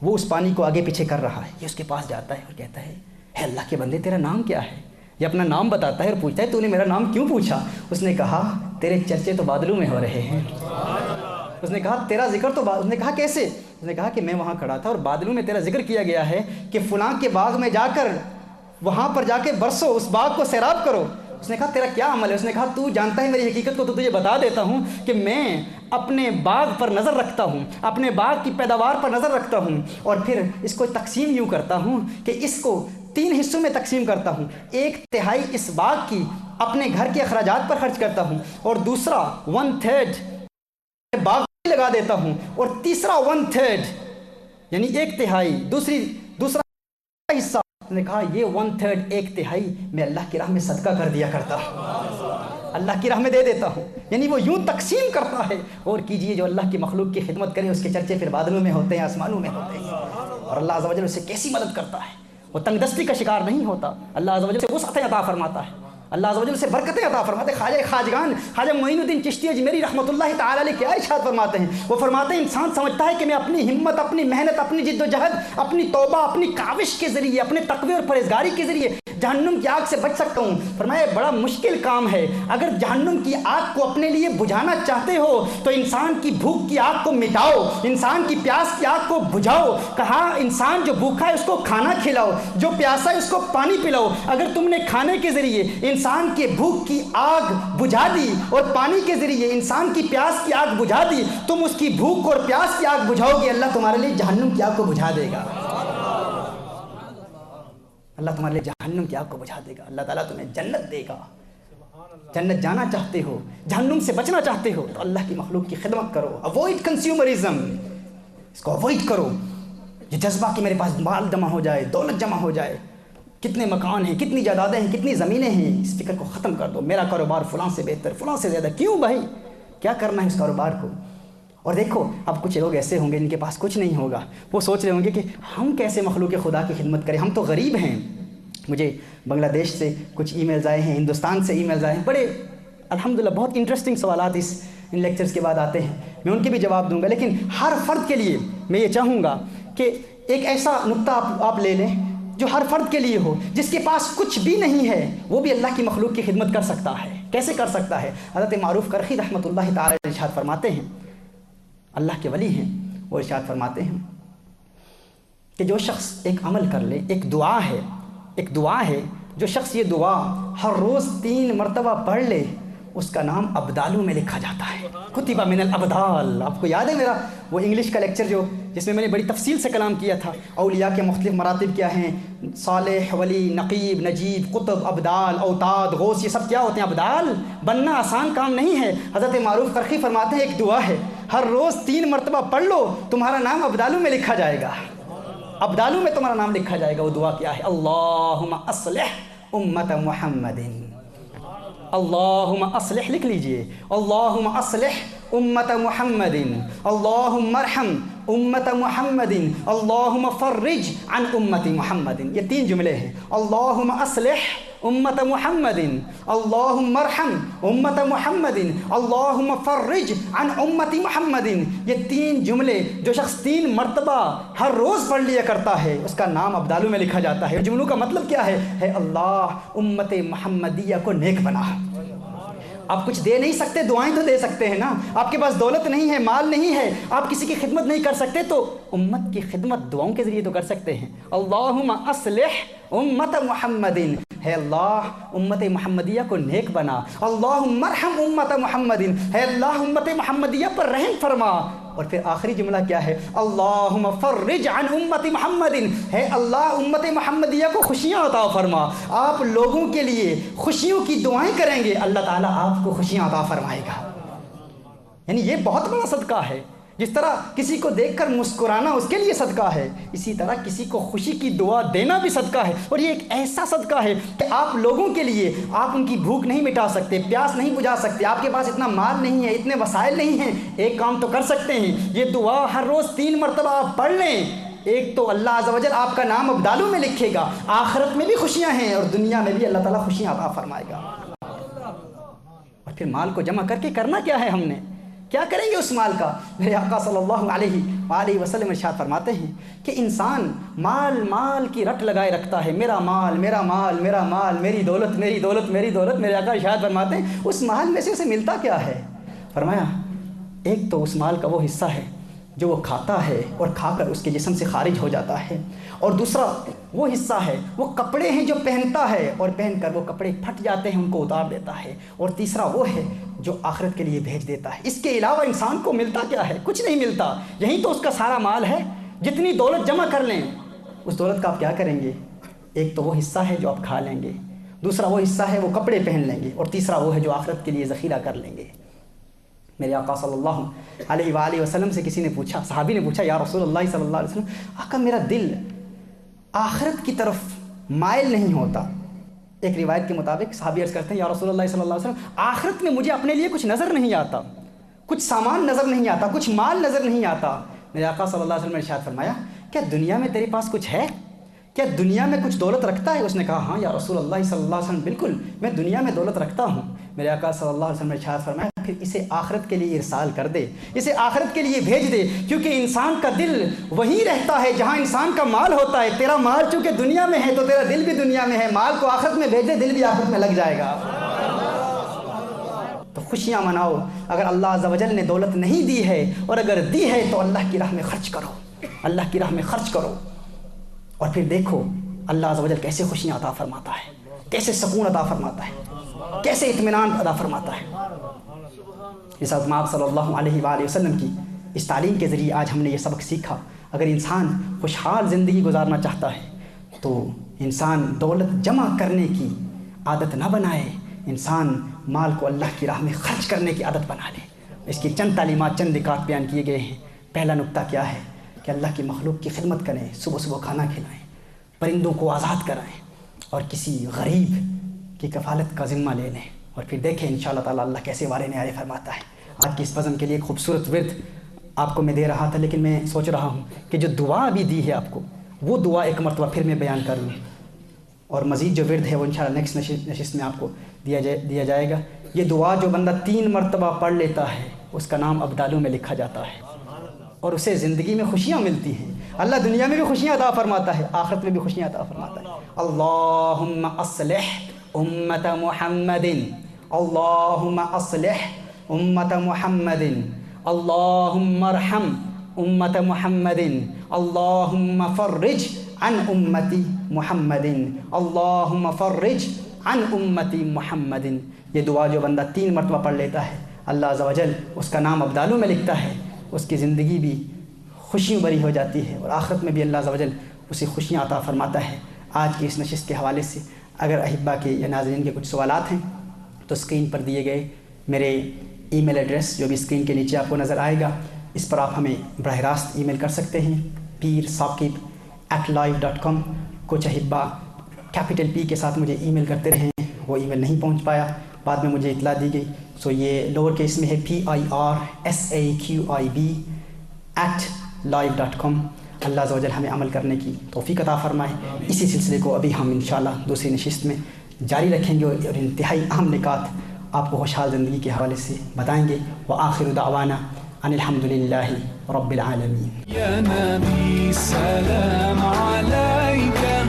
وہ اس پانی کو آگے پیچھے کر رہا ہے۔ یہ اس کے پاس جاتا ہے اور کہتا ہے اے اللہ کے بندے تیرا نام کیا ہے؟ یہ اپنا نام بتاتا ہے اور پوچھتا ہے تو نے میرا نام کیوں پوچھا؟ اس نے کہا تیرے چرچے تو بادلوں میں ہو رہے ہیں۔ اس نے کہا تیرا ذکر تو اس نے کہا کیسے؟ اس نے کہا کہ میں وہاں کھڑا تھا اور بادلوں میں تیرا ذکر کیا گیا ہے کہ فلاں کے باغ میں جا کر وہاں پر جا کے برسو، اس باغ کو سیراب کرو۔ اس نے کہا تیرا کیا عمل ہے؟ اس نے کہا تو جانتا ہے میری حقیقت کو، تو تجھے بتا دیتا ہوں کہ میں اپنے باغ پر نظر رکھتا ہوں، اپنے باغ کی پیداوار پر نظر رکھتا ہوں، اور پھر اس کو تقسیم یوں کرتا ہوں کہ اس کو 3 حصوں میں تقسیم کرتا ہوں۔ 1/3 اس باغ کی اپنے گھر کے اخراجات پر خرچ کرتا ہوں، اور دوسرا 1/3 باغ لگا دیتا ہوں، اور تیسرا 1/3 یعنی 1/3 دوسرا حصہ، اس نے کہا یہ 1/3 1/3 میں اللہ کی راہ میں صدقہ کر دیا کرتا ہوں، اللہ کی راہ میں دے دیتا ہوں۔ یعنی وہ یوں تقسیم کرتا ہے۔ اور کیجئے جو اللہ کی مخلوق کی خدمت کرے، اس کے چرچے پھر بادلوں میں ہوتے ہیں، آسمانوں میں ہوتے ہیں، اور اللہ عز و جل اسے کیسی مدد کرتا ہے۔ وہ تنگ دستی کا شکار نہیں ہوتا، اللہ عز و جل سے وسعتیں عطا فرماتا ہے، اللہ عز و جل سے برکتیں عطا فرماتے ہیں۔ خواجہ خواجگان خواجہ معین الدین چشتی اجمیری رحمۃ اللہ تعالی علیہ کیا ارشاد فرماتے ہیں؟ وہ فرماتے ہیں انسان سمجھتا ہے کہ میں اپنی ہمت، اپنی محنت، اپنی جد و جہد، اپنی توبہ، اپنی کاوش کے ذریعے، اپنے تقوی اور پرہیزگاری کے ذریعے جہنم کی آگ سے بچ سکتا ہوں۔ فرمایا بڑا مشکل کام ہے، اگر جہنم کی آگ کو اپنے لیے بجھانا چاہتے ہو تو انسان کی بھوک کی آگ کو مٹاؤ، انسان کی پیاس کی آگ کو بجھاؤ۔ کہا انسان جو بھوکا ہے اس کو کھانا کھلاؤ، جو پیاسا ہے اس کو پانی پلاؤ۔ اگر تم نے کھانے کے ذریعے انسان کے بھوک کی آگ بجھا دی اور پانی کے ذریعے انسان کی پیاس کی آگ بجھا دی، تم اس کی بھوک اور پیاس کی آگ بجھاؤ گے، اللہ تمہارے لیے جہنم کی آگ کو بجھا دے گا، اللہ تمہارے لیے جہنم کی آگ کو بجھا دے گا، اللہ تعالیٰ تمہیں جنت دے گا۔ جنت جانا چاہتے ہو، جہنم سے بچنا چاہتے ہو تو اللہ کی مخلوق کی خدمت کرو، اوائڈ کنزیومرزم، اس کو اوائڈ کرو۔ یہ جذبہ کہ میرے پاس مال جمع ہو جائے، دولت جمع ہو جائے، کتنے مکان ہیں، کتنی جائیدادیں ہیں، کتنی زمینیں ہیں، اس فکر کو ختم کر دو. میرا کاروبار فلاں سے بہتر، فلاں سے زیادہ. کیوں بھائی؟ کیا کرنا ہے اس کاروبار کو؟ اور دیکھو اب کچھ لوگ ایسے ہوں گے جن کے پاس کچھ نہیں ہوگا، وہ سوچ رہے ہوں گے کہ ہم کیسے مخلوق خدا کی خدمت کریں، ہم تو غریب ہیں. مجھے بنگلہ دیش سے کچھ ای میلز آئے ہیں، ہندوستان سے ای میلز آئے ہیں، بڑے الحمدللہ بہت انٹرسٹنگ سوالات ان لیکچرز کے بعد آتے ہیں. میں ان کے بھی جواب دوں گا، لیکن ہر فرد کے لیے میں یہ چاہوں گا کہ ایک ایسا نقطہ آپ لے لیں جو ہر فرد کے لیے ہو، جس کے پاس کچھ بھی نہیں ہے وہ بھی اللہ کی مخلوق کی خدمت کر سکتا ہے. کیسے کر سکتا ہے؟ حضرت معروف کرخی رحمۃ اللہ تعالی ارشاد فرماتے ہیں، اللہ کے ولی ہیں، وہ ارشاد فرماتے ہیں کہ جو شخص ایک عمل کر لے، ایک دعا ہے، جو شخص یہ دعا ہر روز 3 مرتبہ پڑھ لے، اس کا نام ابدالوں میں لکھا جاتا ہے. کتبہ من الابدال. آپ کو یاد ہے میرا وہ انگلش کا لیکچر جس میں نے بڑی تفصیل سے کلام کیا تھا، اولیاء کے مختلف مراتب کیا ہیں، صالح، ولی، نقیب، نجیب، قطب، ابدال، اوتاد، غوث، یہ سب کیا ہوتے ہیں؟ ابدال. بننا آسان کام نہیں ہے. حضرت معروف کرخی فرماتے ہیں ایک دعا ہے، ہر روز 3 مرتبہ پڑھ لو، تمہارا نام ابدالوں میں لکھا جائے گا. ابدالوں میں تمہارا نام لکھا جائے گا. وہ دعا کیا ہے؟ اللہم اصلح امت محمد. اللہم اصلح لکھ لیجئے، اللہم اصلح امت محمد، اللہم ارحم امت محمد، اللہم فرج عن امت محمد. یہ 3 جملے ہیں. اللہم اصلح امت محمد، اللہم ارحم امت محمد، اللہم فرج عن امت محمد. یہ 3 جملے جو شخص 3 مرتبہ ہر روز پڑھ لیا کرتا ہے، اس کا نام ابدالوں میں لکھا جاتا ہے. جملوں کا مطلب کیا ہے اللہ امت محمدیہ کو نیک بنا. آپ کچھ دے نہیں سکتے، دعائیں تو دے سکتے ہیں نا. آپ کے پاس دولت نہیں ہے، مال نہیں ہے، آپ کسی کی خدمت نہیں کر سکتے، تو امت کی خدمت دعاؤں کے ذریعے تو کر سکتے ہیں. اللہم اصلح امت محمد، ہے اللہ امت محمدیہ کو نیک بنا. اللہم ارحم امت محمد، ہے اللہ امت محمدیہ پر رحم فرما. اور پھر آخری جملہ کیا ہے؟ اللہم فرج عن امت محمد، ہے اللہ امت محمدیہ کو خوشیاں عطا فرما. آپ لوگوں کے لیے خوشیوں کی دعائیں کریں گے، اللہ تعالیٰ آپ کو خوشیاں عطا فرمائے گا. یعنی یہ بہت بڑا صدقہ ہے. جس طرح کسی کو دیکھ کر مسکرانا اس کے لیے صدقہ ہے، اسی طرح کسی کو خوشی کی دعا دینا بھی صدقہ ہے. اور یہ ایک ایسا صدقہ ہے کہ آپ لوگوں کے لیے آپ ان کی بھوک نہیں مٹا سکتے، پیاس نہیں بجھا سکتے، آپ کے پاس اتنا مال نہیں ہے، اتنے وسائل نہیں ہیں. ایک کام تو کر سکتے ہیں، یہ دعا ہر روز 3 مرتبہ آپ پڑھ لیں. ایک تو اللہ عز و جل آپ کا نام ابدالوں میں لکھے گا، آخرت میں بھی خوشیاں ہیں اور دنیا میں بھی اللہ تعالیٰ خوشیاں عطا فرمائے گا. اور پھر مال کو جمع کر کے کرنا کیا ہے؟ ہم نے کیا کریں گے اس مال کا؟ میرے آقا صلی اللہ علیہ وآلہ وسلم ارشاد فرماتے ہیں کہ انسان مال کی رٹ لگائے رکھتا ہے، میرا مال، میرا مال، میرا مال، میری دولت، میری دولت، میری دولت. میرے آقا ارشاد فرماتے ہیں اس مال میں سے اسے ملتا کیا ہے؟ فرمایا ایک تو اس مال کا وہ حصہ ہے جو وہ کھاتا ہے اور کھا کر اس کے جسم سے خارج ہو جاتا ہے، اور دوسرا وہ حصہ ہے، وہ کپڑے ہیں جو پہنتا ہے اور پہن کر وہ کپڑے پھٹ جاتے ہیں، ان کو اتار دیتا ہے، اور تیسرا وہ ہے جو آخرت کے لیے بھیج دیتا ہے. اس کے علاوہ انسان کو ملتا کیا ہے؟ کچھ نہیں ملتا. یہی تو اس کا سارا مال ہے. جتنی دولت جمع کر لیں اس دولت کا آپ کیا کریں گے؟ ایک تو وہ حصہ ہے جو آپ کھا لیں گے، دوسرا وہ حصہ ہے وہ کپڑے پہن لیں گے، اور تیسرا وہ ہے جو آخرت کے لیے ذخیرہ کر لیں گے. میرے آقا صلی اللہ علیہ وآلہ وسلم سے کسی نے پوچھا، صحابی نے پوچھا، یا رسول اللہ صلی اللہ علیہ وسلم، آقا میرا دل آخرت کی طرف مائل نہیں ہوتا. ایک روایت کے مطابق صحابی عرض کرتے ہیں، یا رسول اللہ صلی اللہ علیہ وسلم، آخرت میں مجھے اپنے لیے کچھ نظر نہیں آتا، کچھ سامان نظر نہیں آتا، کچھ مال نظر نہیں آتا. میرے آقا صلی اللہ علیہ وسلم نے ارشاد فرمایا، کیا دنیا میں تیرے پاس کچھ ہے؟ کیا دنیا میں کچھ دولت رکھتا ہے؟ اس نے کہا ہاں یا رسول اللہ صلی اللہ علیہ وسلم، بالکل میں دنیا میں دولت رکھتا ہوں. میرے آقا صلی اللہ علیہ وسلم نے ارشاد فرمایا، پھر اسے آخرت کے لیے ارسال کر دے، اسے آخرت کے لیے بھیج دے، کیونکہ انسان کا دل وہیں رہتا ہے جہاں انسان کا مال ہوتا ہے. تیرا مال چونکہ دنیا میں ہے تو تیرا دل بھی دنیا میں ہے، مال کو آخرت میں بھیج دے، دل بھی آخرت میں لگ جائے گا. تو خوشیاں مناؤ. اگر اللہ عز و جل نے دولت نہیں دی ہے اور اگر دی ہے تو اللہ کی راہ میں خرچ کرو، اللہ کی راہ میں خرچ کرو. اور پھر دیکھو اللہ عز و جل کیسے خوشیاں عطا فرماتا ہے، کیسے سکون عطا فرماتا ہے، کیسے اطمینان عطا فرماتا ہے. اس حضرت آپ صلی اللہ علیہ وآلہ وسلم کی اس تعلیم کے ذریعے آج ہم نے یہ سبق سیکھا. اگر انسان خوشحال زندگی گزارنا چاہتا ہے تو انسان دولت جمع کرنے کی عادت نہ بنائے، انسان مال کو اللہ کی راہ میں خرچ کرنے کی عادت بنا لے. اس کی چند تعلیمات، چند نکات بیان کیے گئے ہیں. پہلا نقطہ کیا ہے کہ اللہ کی مخلوق کی خدمت کریں، صبح صبح کھانا کھلائیں، پرندوں کو آزاد کرائیں، اور کسی غریب کی کفالت کا ذمہ لے لیں، اور پھر دیکھیں انشاءاللہ تعالیٰ اللہ کیسے وارے نیارے فرماتا ہے۔ آج کی اس بزم کے لیے ایک خوبصورت ورد آپ کو میں دے رہا تھا، لیکن میں سوچ رہا ہوں کہ جو دعا بھی دی ہے آپ کو، وہ دعا ایک مرتبہ پھر میں بیان کر لوں، اور مزید جو ورد ہے وہ انشاءاللہ نیکسٹ نشست میں آپ کو دیا جائے گا۔ یہ دعا جو بندہ 3 مرتبہ پڑھ لیتا ہے اس کا نام ابدالوں میں لکھا جاتا ہے، اور اسے زندگی میں خوشیاں ملتی ہیں۔ اللہ دنیا میں بھی خوشیاں عطا فرماتا ہے، آخرت میں بھی خوشیاں عطا فرماتا ہے۔ اللہم اصلح امت محمد، اللہم اصلح امت محمد، اللہم ارحم امت محمد، اللہم فرج عن امتی محمد، اللہم فرج عن امتی محمد۔ یہ دعا جو بندہ 3 مرتبہ پڑھ لیتا ہے، اللہ عز و جل اس کا نام ابدالوں میں لکھتا ہے، اس کی زندگی بھی خوشیوں بری ہو جاتی ہے، اور آخرت میں بھی اللہ عز و جل اسے خوشیاں عطا فرماتا ہے۔ آج کی اس نشست کے حوالے سے اگر احبہ کے یا ناظرین کے کچھ سوالات ہیں تو اسکرین پر دیے گئے میرے ای میل ایڈریس جو بھی اسکرین کے نیچے آپ کو نظر آئے گا، اس پر آپ ہمیں براہ راست ای میل کر سکتے ہیں، peerثاقب@live.com۔ کچھ احبہ کیپٹل پی کے ساتھ مجھے ای میل کرتے رہے، وہ ای میل نہیں پہنچ پایا، بعد میں مجھے اطلاع دی گئی، سو یہ لوور کیس میں ہے PIRSAQIB@live.com۔ اللہ عز و جل ہمیں عمل کرنے کی توفیق عطا فرمائے۔ اسی سلسلے کو ابھی ہم انشاءاللہ دوسری نشست میں جاری رکھیں گے، اور انتہائی اہم نکات آپ کو خوشحال زندگی کے حوالے سے بتائیں گے۔ وآخر دعوانا ان الحمد للہ رب العالمین۔ يا نبي سلام عليك